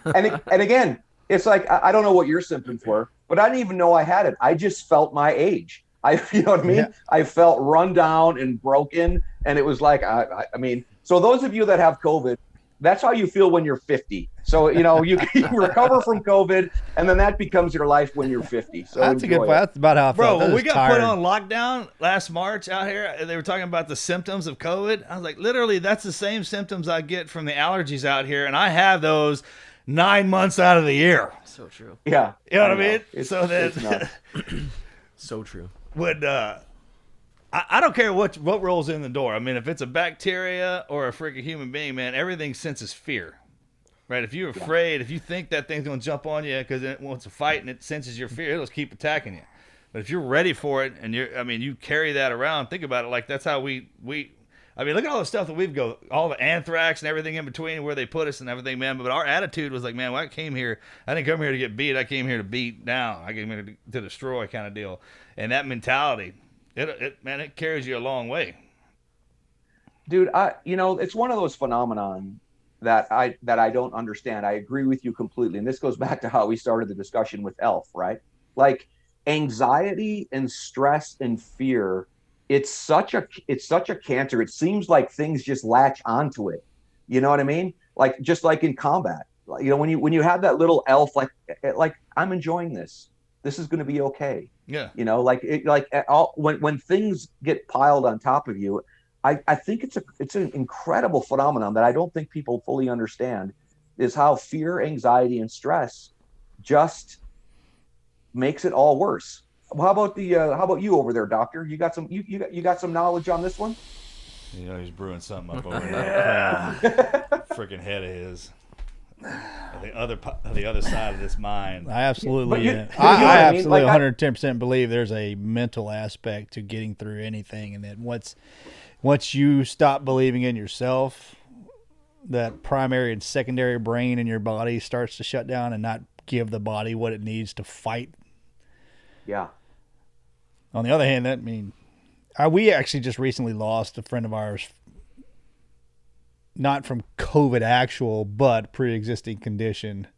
And again, it's like, I don't know what your symptoms were, but I didn't even know I had it. I just felt my age. You know what I mean? Yeah. I felt run down and broken. And it was like, I mean, so those of you that have COVID, that's how you feel when you're 50. So, you know, you recover from COVID, and then that becomes your life when you're 50. So that's a good point. That's about how I felt. Bro, when we got put on lockdown last March out here, they were talking about the symptoms of COVID. I was like, literally, that's the same symptoms I get from the allergies out here, and I have those 9 months out of the year. So true. Yeah. You know what I mean? So so true. Would I don't care what rolls in the door. I mean, if it's a bacteria or a freaking human being, man, everything senses fear. Right, if you're afraid, if you think that thing's going to jump on you because it wants to fight and it senses your fear, it'll keep attacking you. But if you're ready for it and you carry that around, think about it like that's how we I mean, look at all the stuff that we've go, all the anthrax and everything in between where they put us and everything, man. But our attitude was like, man, when I came here, I didn't come here to get beat. I came here to beat down. I came here to destroy kind of deal. And that mentality, it carries you a long way. Dude, it's one of those phenomenon that I don't understand. I agree with you completely. And this goes back to how we started the discussion with Elf, right? Like anxiety and stress and fear, it's such a cancer. It seems like things just latch onto it. You know what I mean? Like just like in combat, you know, when you have that little elf, like I'm enjoying this. This is going to be okay. Yeah. You know, when things get piled on top of you, I think it's an incredible phenomenon that I don't think people fully understand, is how fear, anxiety, and stress just makes it all worse. How about you over there, doctor? You got some knowledge on this one? You know, he's brewing something up over there. Freaking head of his. The other side of this mind. I absolutely, I absolutely 110% believe there's a mental aspect to getting through anything, and that once you stop believing in yourself, that primary and secondary brain in your body starts to shut down and not give the body what it needs to fight. Yeah. On the other hand, we actually just recently lost a friend of ours, not from COVID actual, but pre-existing condition.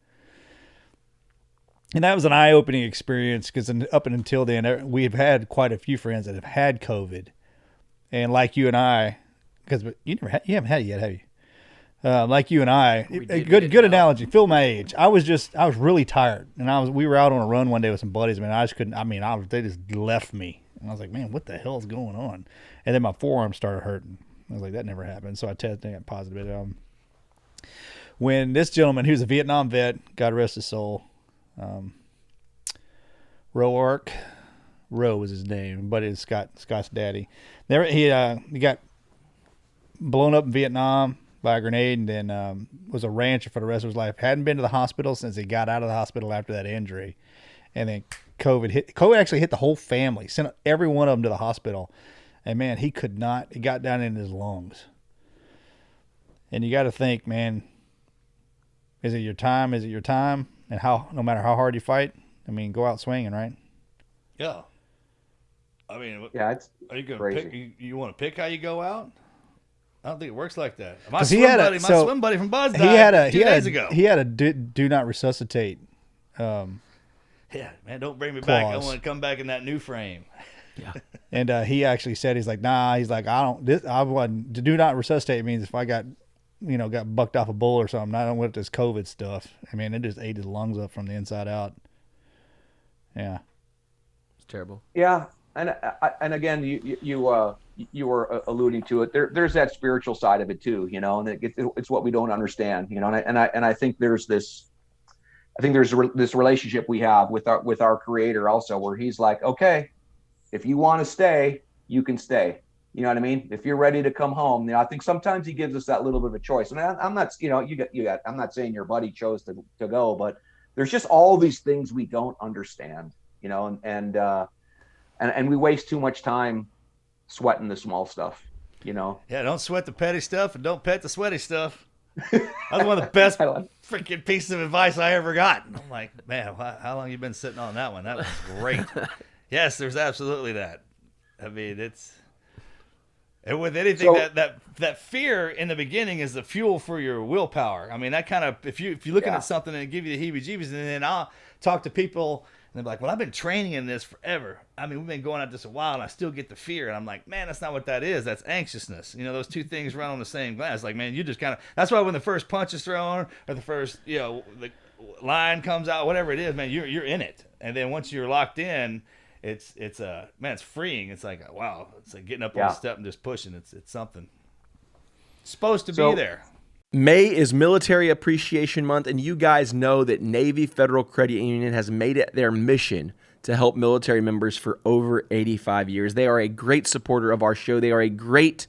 And that was an eye-opening experience because up until then, we've had quite a few friends that have had COVID. And like you and I, because you haven't had it yet, have you? Like you and I, a good analogy. Feel my age. I was really tired, and we were out on a run one day with some buddies. Man, I just couldn't. they just left me, and I was like, man, what the hell is going on? And then my forearm started hurting. I was like, that never happened. So I tested and got positive. When this gentleman, who's a Vietnam vet, God rest his soul, Roe was his name, but it's Scott's daddy. He got blown up in Vietnam by a grenade, and then was a rancher for the rest of his life. Hadn't been to the hospital since he got out of the hospital after that injury. And then COVID actually hit the whole family, sent every one of them to the hospital. And man, it got down in his lungs. And you got to think, man, is it your time? Is it your time? And no matter how hard you fight, go out swinging, right? Yeah. Are you going to pick? You want to pick how you go out? I don't think it works like that. My swim buddy from Buzz died 2 days ago. He had a do not resuscitate. Yeah, man, don't bring me back. I want to come back in that new frame. Yeah. And he actually said, he's like, I wasn't, to do not resuscitate means if I got bucked off a bull or something, I don't want this COVID stuff. It just ate his lungs up from the inside out. Yeah. It's terrible. Yeah. And again, you were alluding to it. There's that spiritual side of it too, and it's what we don't understand, and I think there's this relationship we have with our Creator also, where He's like, okay, if you want to stay, you can stay. You know what I mean? If you're ready to come home, I think sometimes He gives us that little bit of a choice. And I'm not, I'm not saying your buddy chose to go, but there's just all these things we don't understand, and we waste too much time sweating the small stuff, Yeah, don't sweat the petty stuff and don't pet the sweaty stuff. That was one of the best freaking pieces of advice I ever got. And I'm like, man, how long you been sitting on that one? That was great. Yes, there's absolutely that. And with anything, that fear in the beginning is the fuel for your willpower. I mean, that kind of, if you're looking at something and it give you the heebie-jeebies, and then I'll talk to people and they're like, well, I've been training in this forever. I mean, we've been going at this a while and I still get the fear. And I'm like, man, that's not what that is. That's anxiousness. You know, those two things run on the same glass. Like, man, you just kind of, that's why when the first punch is thrown or the first, the line comes out, whatever it is, man, you're in it. And then once you're locked in, it's freeing. It's like, wow, it's like getting up on the step and just pushing. It's something. It's supposed to be there. May is Military Appreciation Month, and you guys know that Navy Federal Credit Union has made it their mission to help military members for over 85 years. They are a great supporter of our show. They are a great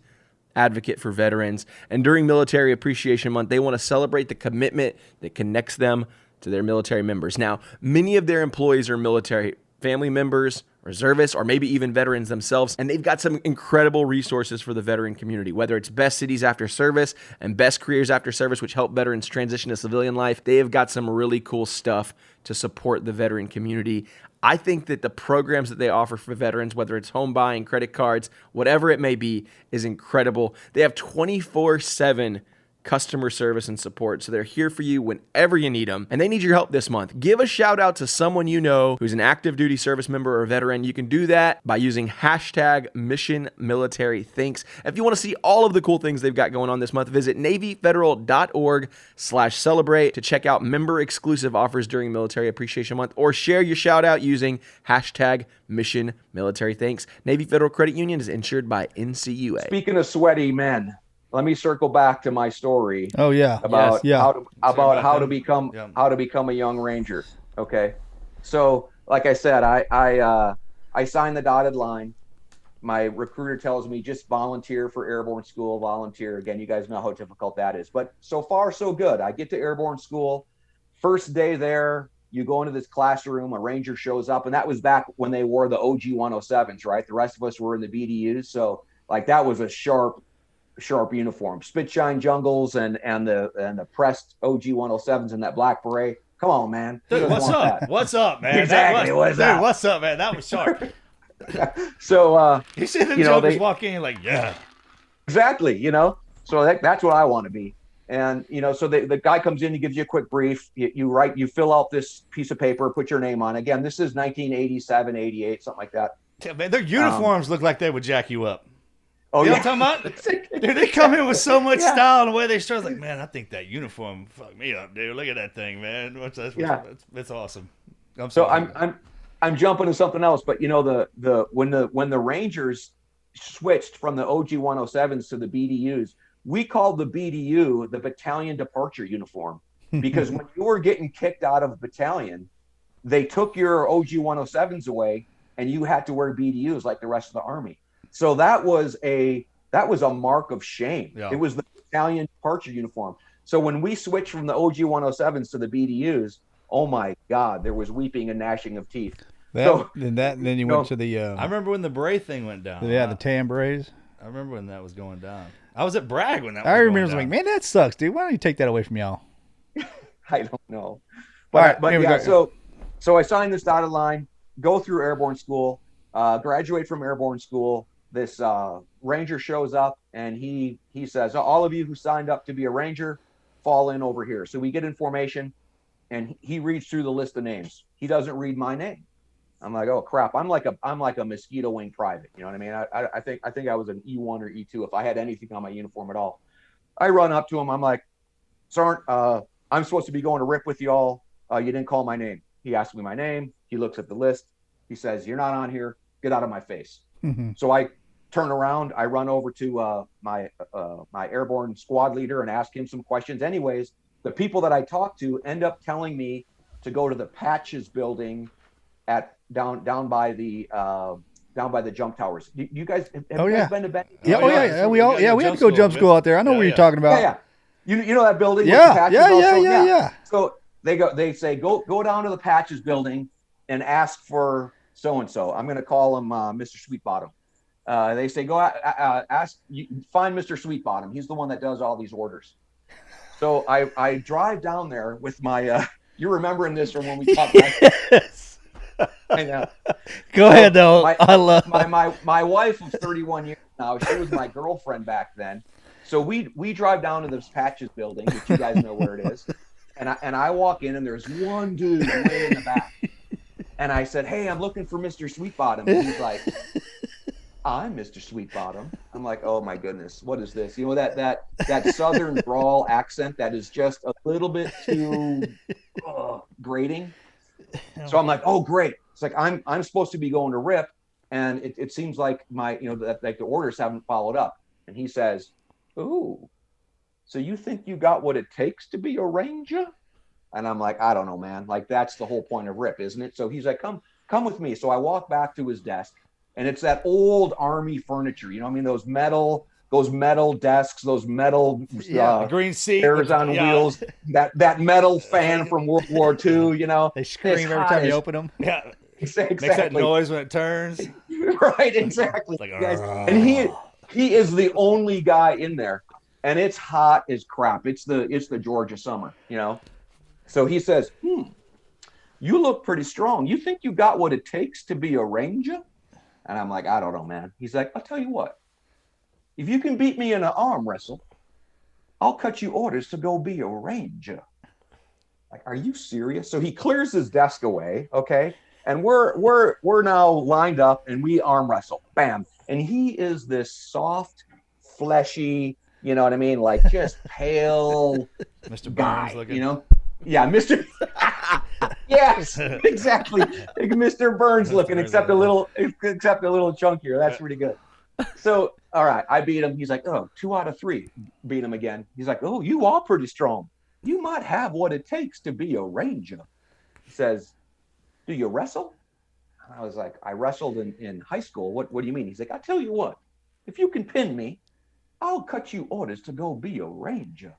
advocate for veterans. And during Military Appreciation Month, they want to celebrate the commitment that connects them to their military members. Now, many of their employees are military family members, reservists, or maybe even veterans themselves, and they've got some incredible resources for the veteran community, whether it's best cities after service and best careers after service, which help veterans transition to civilian life. They have got some really cool stuff to support the veteran community. I think that the programs that they offer for veterans, whether it's home buying, credit cards, whatever it may be, is incredible. They have 24/7 customer service and support, so they're here for you whenever you need them, and they need your help this month. Give a shout out to someone you know who's an active duty service member or a veteran. You can do that by using #MissionMilitaryThanks. If you want to see all of the cool things they've got going on this month, visit NavyFederal.org/celebrate to check out member exclusive offers during Military Appreciation Month, or share your shout out using #MissionMilitaryThanks. Navy Federal Credit Union is insured by NCUA. Speaking of sweaty men, let me circle back to my story. Oh yeah, about how to become a young Ranger. Okay, so like I said, I signed the dotted line. My recruiter tells me just volunteer for airborne school. Volunteer again. You guys know how difficult that is, but so far so good. I get to airborne school. First day there, you go into this classroom. A Ranger shows up, and that was back when they wore the OG 107s. Right, the rest of us were in the BDUs, so like that was a sharp uniform, spit shine jungles and the pressed OG 107s and that black beret. Come on, man. Dude, what's up? What's up, man? Exactly. What's up, man? That was sharp. So you see them jokers walk in like, yeah. Exactly, So that's what I want to be. And so the guy comes in, he gives you a quick brief. You fill out this piece of paper, put your name on. Again, this is 1987, 88, something like that. Yeah, man, their uniforms look like they would jack you up. Oh, you know what I'm talking about? Dude, they come in with so much style and the way they start. Like, man, I think that uniform fucked me up, dude. Look at that thing, man. That's awesome. I'm jumping to something else, but when the Rangers switched from the OG 107s to the BDUs, we called the BDU the battalion departure uniform, because when you were getting kicked out of battalion, they took your OG 107s away and you had to wear BDUs like the rest of the Army. So that was a mark of shame. Yeah. It was the battalion departure uniform. So when we switched from the OG 107s to the BDUs, oh my God, there was weeping and gnashing of teeth. Then you went to the. I remember when the beret thing went down. Yeah, the tan berets. I remember when that was going down. I was at Bragg when that. I remember like, man, that sucks, dude. Why don't you take that away from y'all? I don't know. But so I signed this dotted line, go through airborne school, graduate from airborne school. This Ranger shows up and he says, all of you who signed up to be a Ranger, fall in over here. So we get information and he reads through the list of names. He doesn't read my name. I'm like, oh crap. I'm like a mosquito wing private. You know what I mean? I think I was an E1 or E2 if I had anything on my uniform at all. I run up to him. I'm like, Sergeant, I'm supposed to be going to rip with y'all. You didn't call my name. He asked me my name. He looks at the list. He says, you're not on here. Get out of my face. Mm-hmm. So I turn around, I run over to my airborne squad leader and ask him some questions. Anyways, the people that I talked to end up telling me to go to the Patches building down by the jump towers. You guys have you guys been to Ben? Yeah, we had to go jump school out there. I know what you're talking about. Yeah. You know that building? Yeah. So they say go down to the Patches building and ask for so and so. I'm going to call him Mr. Sweetbottom. They say go find Mr. Sweetbottom. He's the one that does all these orders. So I drive down there with my. You're remembering this from when we talked. Yes. I know. Go ahead though. My wife of 31 years now. She was my girlfriend back then. So we drive down to this Patches building, which you guys know where it is. And I walk in, and there's one dude way in the back. And I said, "Hey, I'm looking for Mr. Sweetbottom." And he's like, "I'm Mr. Sweetbottom." I'm like, "Oh my goodness, what is this?" You know, that Southern drawl accent that is just a little bit too grating. So I'm like, "Oh great." It's like I'm supposed to be going to RIP, and it seems like that like the orders haven't followed up. And he says, "Ooh, so you think you got what it takes to be a Ranger?" And I'm like, "I don't know, man. Like, that's the whole point of RIP, isn't it?" So he's like, come with me. So I walk back to his desk, and it's that old Army furniture. You know what I mean? Those metal desks, those metal green seat, chairs on wheels, that metal fan from World War II, you know. They scream every time you open them. Yeah. Exactly. Makes that noise when it turns. Right, exactly. Like, and he is the only guy in there, and it's hot as crap. It's the Georgia summer, you know. So he says, "You look pretty strong. You think you got what it takes to be a Ranger?" And I'm like, "I don't know, man." He's like, "I'll tell you what. If you can beat me in an arm wrestle, I'll cut you orders to go be a Ranger." Like, are you serious? So he clears his desk away, okay? And we're now lined up, and we arm wrestle. Bam. And he is this soft, fleshy, you know what I mean? Like, just pale Mr. guy, Burns looking. you know? Yeah, Mr. Yes, exactly. Like Mr. Burns looking, except a little chunkier. That's pretty good. So, all right, I beat him. He's like, "Oh, 2 out of 3." Beat him again. He's like, "Oh, you are pretty strong. You might have what it takes to be a Ranger." He says, "Do you wrestle?" And I was like, "I wrestled in high school. What do you mean?" He's like, "I'll tell you what. If you can pin me, I'll cut you orders to go be a Ranger."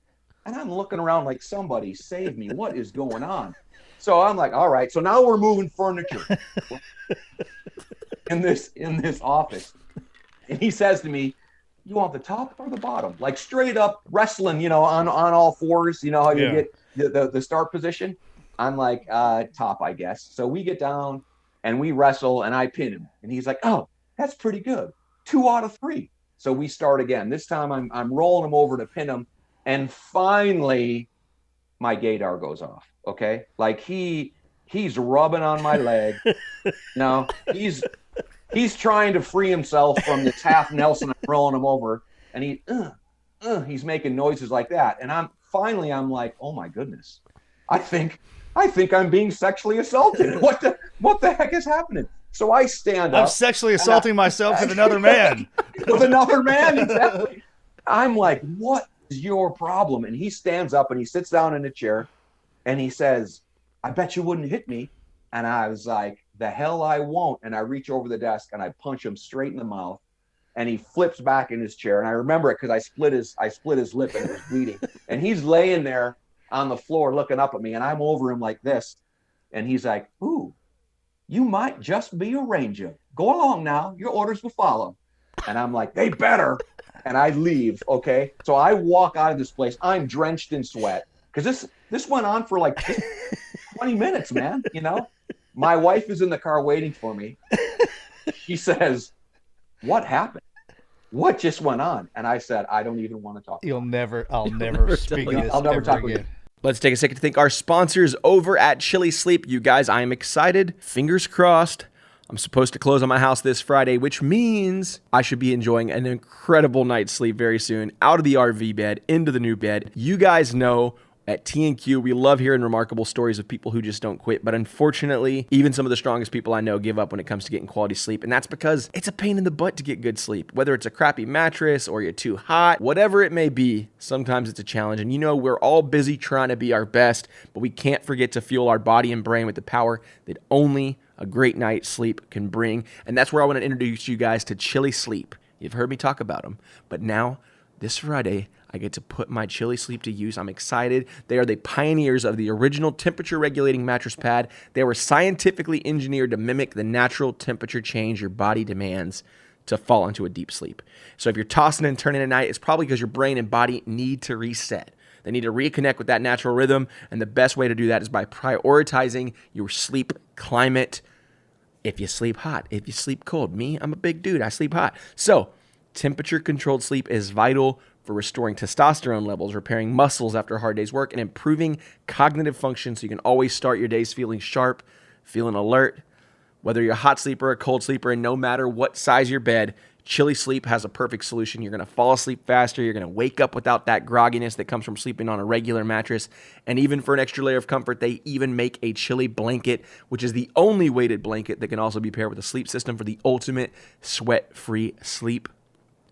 And I'm looking around like, somebody save me. What is going on? So I'm like, all right. So now we're moving furniture in this office. And he says to me, "You want the top or the bottom?" Like straight up wrestling, you know, on all fours. You know how you get the start position? I'm like, top, I guess. So we get down and we wrestle, and I pin him. And he's like, "Oh, that's pretty good. 2 out of 3. So we start again. This time I'm rolling him over to pin him. And finally, my gaydar goes off. Okay, like he's rubbing on my leg. No, he's trying to free himself from this half Nelson. I'm rolling him over, and he's making noises like that. And I'm like, oh my goodness, I think I'm being sexually assaulted. What the heck is happening? So I stand up. I'm sexually assaulting myself with another man. With another man, exactly. I'm like, what is your problem? And he stands up and he sits down in a chair and he says, "I bet you wouldn't hit me." And I was like, "The hell I won't." And I reach over the desk and I punch him straight in the mouth, and he flips back in his chair. And I remember it because I split his lip and it was bleeding. And he's laying there on the floor looking up at me, and I'm over him like this. And he's like, "Ooh, you might just be a Ranger. Go along now. Your orders will follow." And I'm like, "They better." And I leave, okay? So I walk out of this place. I'm drenched in sweat because this went on for like 20 minutes, man, you know? My wife is in the car waiting for me. She says, "What happened? What just went on?" And I said, "I don't even want to talk." I'll never speak of this. I'll never ever talk with again. you. Let's take a second to thank our sponsors over at Chili Sleep. You guys, I am excited. Fingers crossed. I'm supposed to close on my house this Friday, which means I should be enjoying an incredible night's sleep very soon. Out of the RV bed, into the new bed. You guys know at TNQ, we love hearing remarkable stories of people who just don't quit. But unfortunately, even some of the strongest people I know give up when it comes to getting quality sleep. And that's because it's a pain in the butt to get good sleep. Whether it's a crappy mattress or you're too hot, whatever it may be, sometimes it's a challenge. And you know, we're all busy trying to be our best, but we can't forget to fuel our body and brain with the power that only a great night's sleep can bring. And that's where I want to introduce you guys to Chili Sleep. You've heard me talk about them, but now this Friday, I get to put my Chili Sleep to use. I'm excited. They are the pioneers of the original temperature regulating mattress pad. They were scientifically engineered to mimic the natural temperature change your body demands to fall into a deep sleep. So if you're tossing and turning at night, it's probably because your brain and body need to reset. They need to reconnect with that natural rhythm, and the best way to do that is by prioritizing your sleep climate. If you sleep hot, if you sleep cold. Me, I'm a big dude. I sleep hot. So Temperature-controlled sleep is vital for restoring testosterone levels, repairing muscles after a hard day's work, and improving cognitive function so you can always start your days feeling sharp, feeling alert. Whether you're a hot sleeper or a cold sleeper, and no matter what size your bed, Chili Sleep has a perfect solution. You're going to fall asleep faster. You're going to wake up without that grogginess that comes from sleeping on a regular mattress. And even for an extra layer of comfort, they even make a Chili blanket, which is the only weighted blanket that can also be paired with a sleep system for the ultimate sweat-free sleep.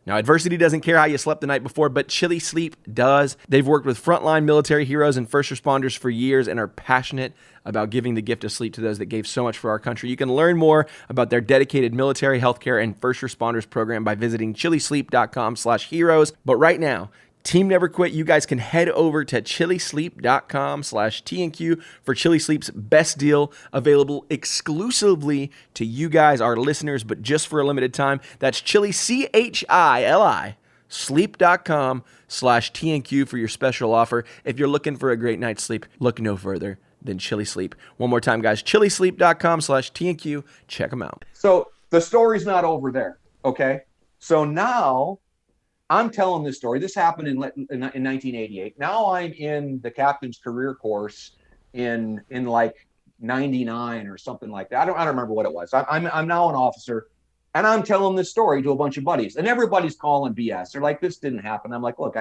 Now, adversity doesn't care how you slept the night before, but Chili Sleep does. They've worked with frontline military heroes and first responders for years and are passionate about giving the gift of sleep to those that gave so much for our country. You can learn more about their dedicated military, healthcare, and first responders program by visiting chilisleep.com/heroes. But right now, Team Never Quit, you guys can head over to chilisleep.com/TNQ for Chili Sleep's best deal, available exclusively to you guys, our listeners, but just for a limited time. That's Chili, CHILI, sleep.com/TNQ for your special offer. If you're looking for a great night's sleep, look no further than Chili Sleep. One more time, guys, chilisleep.com/TNQ. Check them out. So the story's not over there, okay? So now I'm telling this story. This happened in 1988. Now I'm in the captain's career course in like 99 or something like that. I don't remember what it was. I'm now an officer, and I'm telling this story to a bunch of buddies, and everybody's calling BS. They're like, "This didn't happen." I'm like, "Look,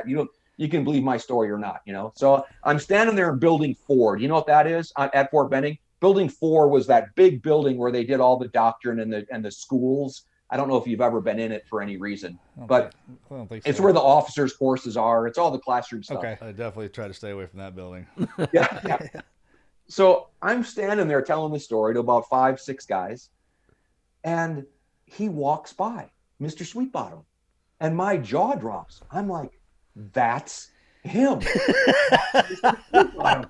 you can believe my story or not, you know?" So I'm standing there in Building 4. Do you know what that is at Fort Benning? Building 4 was that big building where they did all the doctrine and the schools. I don't know if you've ever been in it for any reason, but I don't think so. It's where the officers' courses are. It's all the classroom stuff. Okay. I definitely try to stay away from that building. Yeah. So I'm standing there telling the story to about 5-6 guys, and he walks by, Mr. Sweetbottom, and my jaw drops. I'm like, "That's him." Mr. Sweetbottom.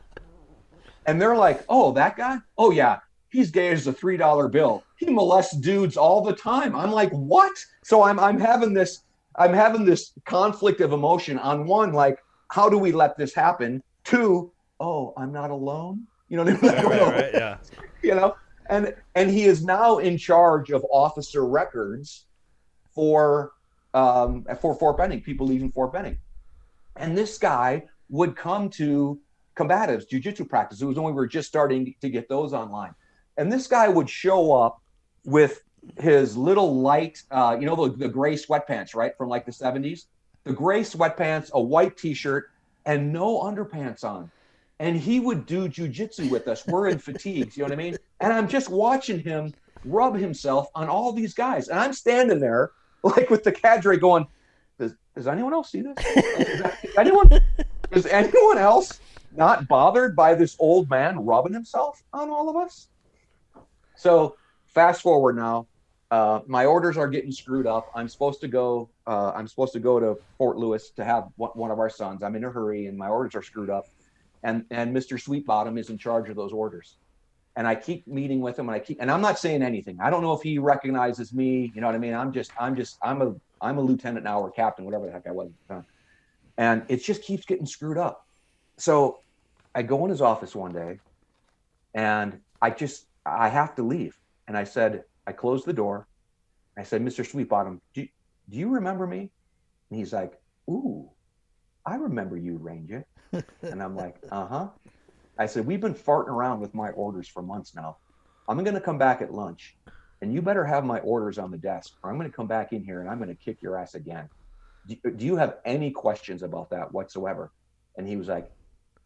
And they're like, "Oh, that guy? Oh yeah, he's gay as a $3 bill. He molests dudes all the time." I'm like, "What?" So I'm having this conflict of emotion. On one, like, how do we let this happen? Two, oh, I'm not alone. You know what I mean? Right, yeah. You know, and he is now in charge of officer records for Fort Benning, people leaving Fort Benning. And this guy would come to combatives, jiu-jitsu practice. It was when we were just starting to get those online. And this guy would show up with his little light, the gray sweatpants, right, from like the 70s. The gray sweatpants, a white T-shirt, and no underpants on. And he would do jiu-jitsu with us. We're in fatigues, you know what I mean? And I'm just watching him rub himself on all these guys. And I'm standing there, like with the cadre going, does anyone else see this? Is anyone else not bothered by this old man rubbing himself on all of us? So fast forward now, my orders are getting screwed up. I'm supposed to go to Fort Lewis to have one of our sons. I'm in a hurry, and my orders are screwed up. And Mr. Sweetbottom is in charge of those orders. And I keep meeting with him, and I'm not saying anything. I don't know if he recognizes me. You know what I mean? I'm a lieutenant now, or captain, whatever the heck I was at the time. And it just keeps getting screwed up. So I go in his office one day, and I have to leave. And I closed the door. I said, "Mr. Sweetbottom, do you remember me?" And he's like, "Ooh, I remember you, Ranger." And I'm like, "Uh-huh." I said, "We've been farting around with my orders for months now. I'm going to come back at lunch, and you better have my orders on the desk, or I'm going to come back in here and I'm going to kick your ass again. Do you have any questions about that whatsoever?" And he was like,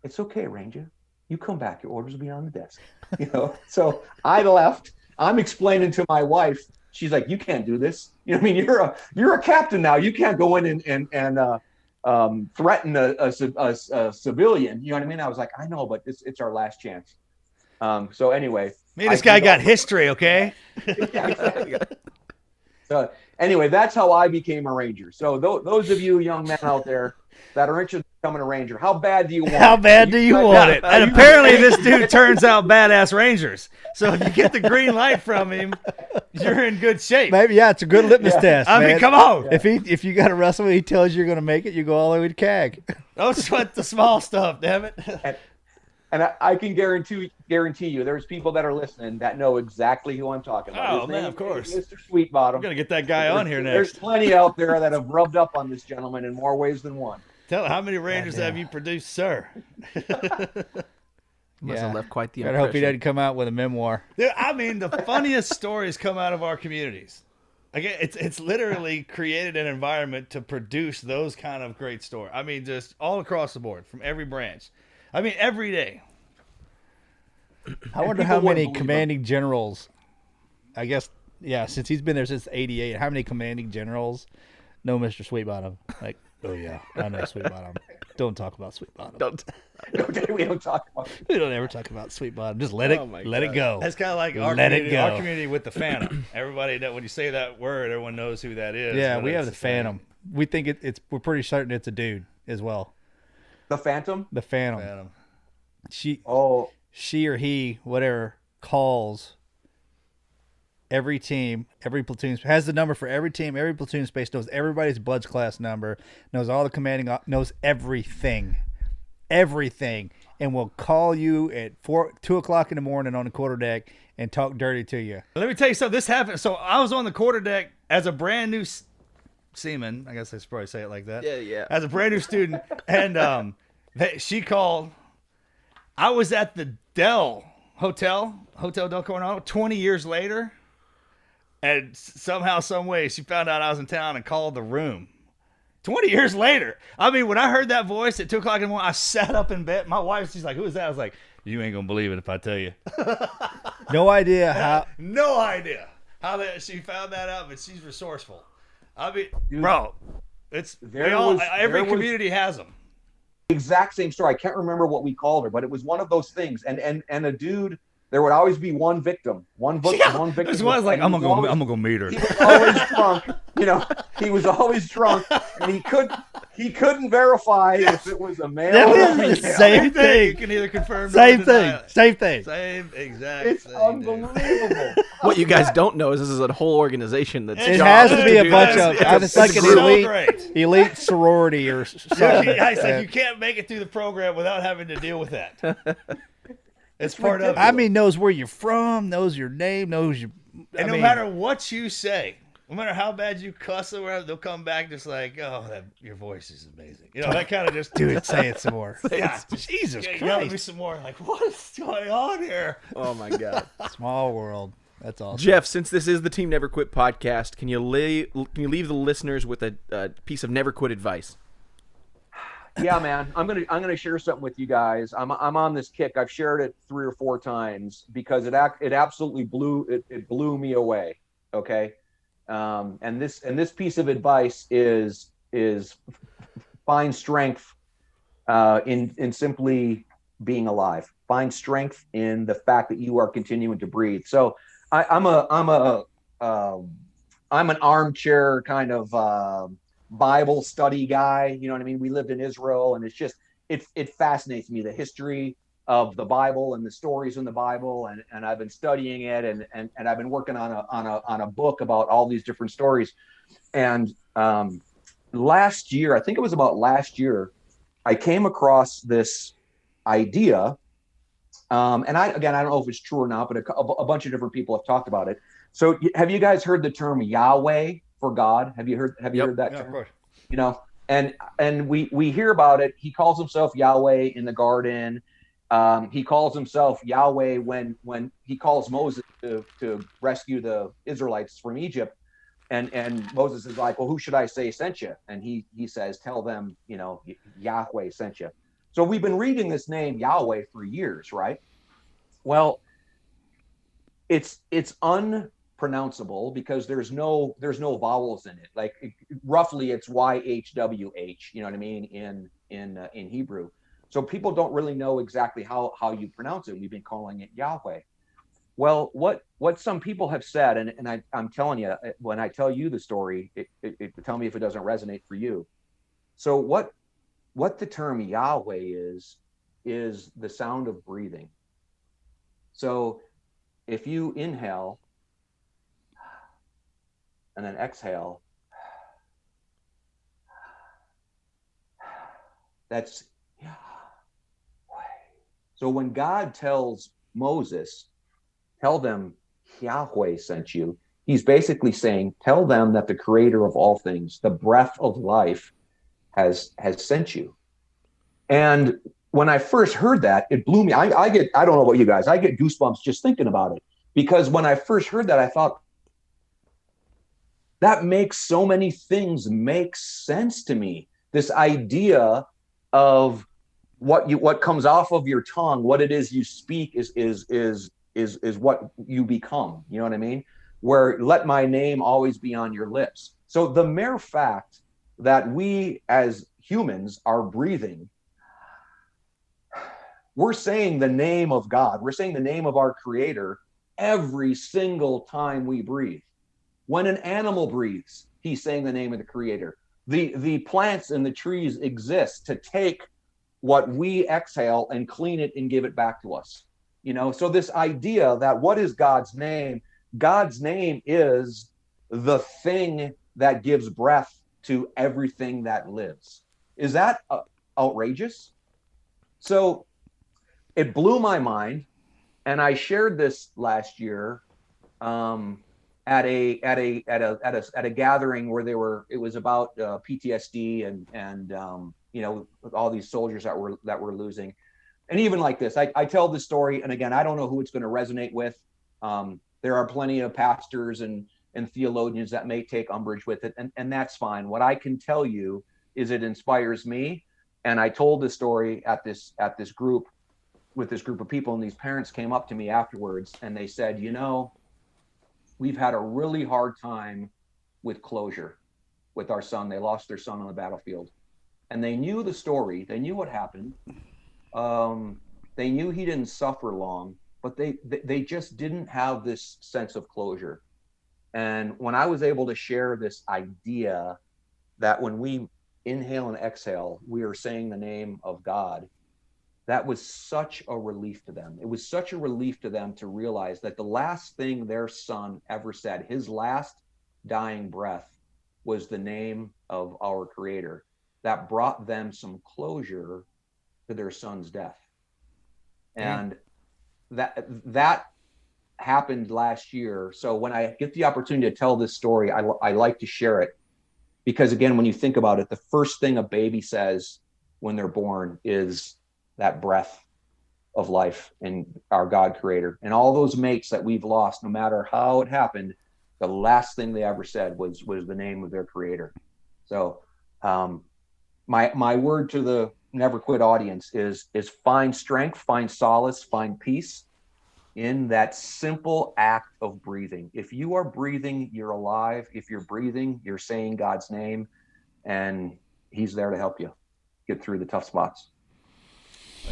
"It's okay, Ranger. You come back, your orders will be on the desk." You know, so I left. I'm explaining to my wife. She's like, "You can't do this. You know what I mean? You're a captain now. You can't go in and threaten a civilian." You know what I mean? I was like, "I know, but it's our last chance." So anyway, this guy got history, okay? Yeah, exactly. So anyway, that's how I became a Ranger. So those of you young men out there that are interested in becoming a Ranger, how bad do you want it? How bad do you want it? And apparently this dude turns out badass Rangers. So if you get the green light from him, you're in good shape. Maybe, yeah, it's a good litmus test. I mean, come on. Yeah. If you got to wrestle and he tells you you're going to make it, you go all the way to CAG. Don't sweat the small stuff, damn it. And I can guarantee you, there's people that are listening that know exactly who I'm talking about. Oh, His man, name of course. is Mr. Sweetbottom. I'm going to get that guy on here There's next. plenty out there that have rubbed up on this gentleman in more ways than one. Tell how many Rangers have you produced, sir? Must have left quite the I impression. hope he doesn't come out with a memoir. Dude, I mean, the funniest stories come out of our communities. Like it's literally created an environment to produce those kind of great stories. I mean, just all across the board, from every branch. I mean, every day. I wonder how many commanding generals, I guess, yeah, since he's been there since '88, how many commanding generals know Mr. Sweetbottom? Like, oh yeah, I know Sweetbottom. Don't talk about Sweetbottom. We don't talk about it. We don't ever talk about Sweetbottom. Just let it go. That's kind of like our community with the Phantom. Everybody that when you say that word, everyone knows who that is. Yeah, we have the Phantom. We think we're pretty certain it's a dude as well. The Phantom? The Phantom. She or he, whatever, calls every team, every platoon, has the number for every team, every platoon space, knows everybody's Bloods class number, knows all the commanding, knows everything, and will call you at 2 o'clock in the morning on the quarterdeck and talk dirty to you. Let me tell you something. This happened. So I was on the quarterdeck as a brand new seaman. I guess I should probably say it like that. Yeah. As a brand new student, and she called. I was at the Del Hotel Del Coronado 20 years later, and somehow, some way, she found out I was in town and called the room. 20 years later. I mean, when I heard that voice at 2 o'clock in the morning, I sat up in bed. My wife, she's like, "Who is that?" I was like, "You ain't gonna believe it if I tell you." No idea how that she found that out, but she's resourceful. I mean, Dude, bro, every community has them. Exact same story. I can't remember what we called her, but it was one of those things. And a dude, there would always be one victim. One victim. This was like, I'm gonna go meet her. He was always drunk. He was always drunk, and he couldn't verify if it was a male or a female. Same thing. You can either confirm. Same thing. Same exact. It's unbelievable. What you guys don't know is this is a whole organization that's It job has to is be a do bunch this. of. It's like an elite sorority or something. It's like you can't make it through the program without having to deal with that. It's part of it. I mean, knows where you're from, knows your name, knows your. And no matter what you say, no matter how bad you cuss or whatever, they'll come back just like, "Oh, your voice is amazing." That kind of just. Dude, say it some more. Yeah, Jesus Christ. Yell at me some more. Like, what's going on here? Oh my God. Small world. That's awesome. Jeff, since this is the Team Never Quit podcast, can you leave the listeners with a piece of never quit advice? Yeah, man, I'm gonna share something with you guys. I'm on this kick. I've shared it 3 or 4 times because it absolutely blew me away. Okay, and this piece of advice is find strength in simply being alive. Find strength in the fact that you are continuing to breathe. So I'm an armchair kind of Bible study guy. You know what I mean? We lived in Israel, and it's just it fascinates me, the history of the Bible and the stories in the Bible, and I've been studying it, and I've been working on a book about all these different stories. And last year, I think it was about last year, I came across this idea. And I don't know if it's true or not, but a bunch of different people have talked about it. So have you guys heard the term Yahweh for God? Have you heard that term? Of course. And we hear about it. He calls himself Yahweh in the garden. He calls himself Yahweh when he calls Moses to rescue the Israelites from Egypt. And Moses is like, "Well, who should I say sent you?" And he says, "Tell them, Yahweh sent you." So we've been reading this name Yahweh for years, right? Well, it's unpronounceable because there's no vowels in it. Like roughly it's YHWH, you know what I mean, in Hebrew. So people don't really know exactly how you pronounce it. We've been calling it Yahweh. Well, what some people have said, and I'm telling you, when I tell you the story, tell me if it doesn't resonate for you. So what the term Yahweh is the sound of breathing. So if you inhale and then exhale, that's Yahweh. So when God tells Moses, tell them Yahweh sent you, he's basically saying, tell them that the creator of all things, the breath of life, has sent you. And when I first heard that, it blew me. I don't know about you guys, I get goosebumps just thinking about it. Because when I first heard that, I thought, that makes so many things make sense to me. This idea of what comes off of your tongue, what it is you speak is what you become. You know what I mean? Where let my name always be on your lips. So the mere fact that we as humans are breathing, we're saying the name of God. We're saying the name of our creator every single time we breathe. When an animal breathes, he's saying the name of the creator. The plants and the trees exist to take what we exhale and clean it and give it back to us. You know, so this idea that what is God's name? God's name is the thing that gives breath to everything that lives. Is that outrageous? So it blew my mind, and I shared this last year at a gathering where it was about PTSD and you know, all these soldiers that were losing. And even like this, I tell this story, and again, I don't know who it's going to resonate with. There are plenty of pastors and theologians that may take umbrage with it, and that's fine. What I can tell you is it inspires me. And I told this story at this group with this group of people, and these parents came up to me afterwards and they said, you know, we've had a really hard time with closure with our son. They lost their son on the battlefield, and they knew the story. They knew what happened. They knew he didn't suffer long, but they just didn't have this sense of closure. And when I was able to share this idea that when we inhale and exhale, we are saying the name of God, that was such a relief to them. It was such a relief to them to realize that the last thing their son ever said, his last dying breath, was the name of our creator. That brought them some closure to their son's death. And that happened last year. So when I get the opportunity to tell this story, I like to share it, because again, when you think about it, the first thing a baby says when they're born is that breath of life in our God creator. And all those mates that we've lost, no matter how it happened, the last thing they ever said was the name of their creator. So my word to the Never Quit audience is find strength, find solace, find peace in that simple act of breathing. If you are breathing, you're alive. If you're breathing, you're saying God's name, and he's there to help you get through the tough spots.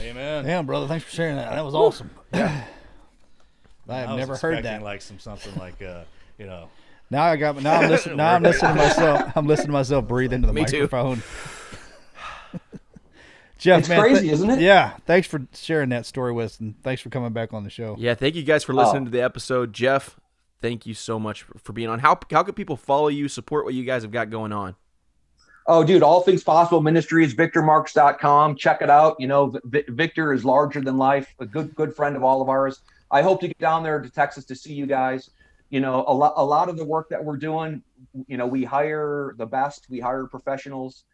Amen. Damn, brother, thanks for sharing that. That was awesome. Yeah. I have never heard that. Like something like you know. Now I'm listening to myself. I'm listening to myself breathe into the microphone. Jeff, it's crazy, isn't it? Yeah. Thanks for sharing that story with us, and thanks for coming back on the show. Yeah, thank you guys for listening to the episode. Jeff, thank you so much for being on. How can people follow you, support what you guys have got going on? Oh, dude, All Things Possible Ministries, VictorMarks.com. Check it out. You know, Victor is larger than life, a good friend of all of ours. I hope to get down there to Texas to see you guys. You know, a lot of the work that we're doing, you know, we hire the best, we hire professionals.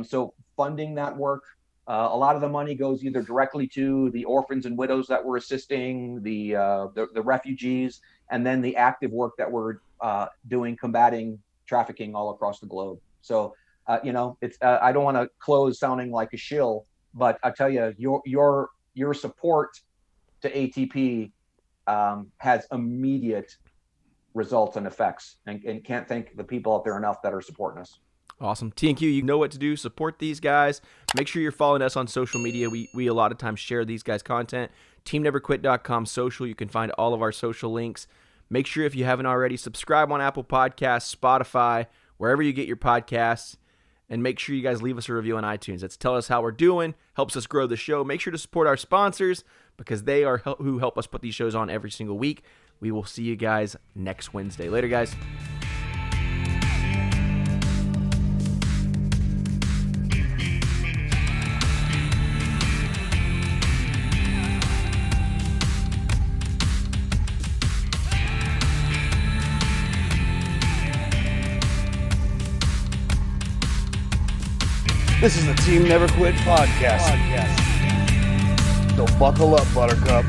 So funding that work, a lot of the money goes either directly to the orphans and widows that we're assisting, the refugees, and then the active work that we're doing combating trafficking all across the globe. So, you know, it's I don't want to close sounding like a shill, but I tell you, your support to ATP has immediate results and effects, and can't thank the people out there enough that are supporting us. Awesome. TNQ, you know what to do. Support these guys. Make sure you're following us on social media. We a lot of times share these guys' content. TeamNeverQuit.com social. You can find all of our social links. Make sure, if you haven't already, subscribe on Apple Podcasts, Spotify, wherever you get your podcasts. And make sure you guys leave us a review on iTunes. That's tell us how we're doing, helps us grow the show. Make sure to support our sponsors, because they are who help us put these shows on every single week. We will see you guys next Wednesday. Later, guys. This is the Team Never Quit Podcast. So buckle up, Buttercup.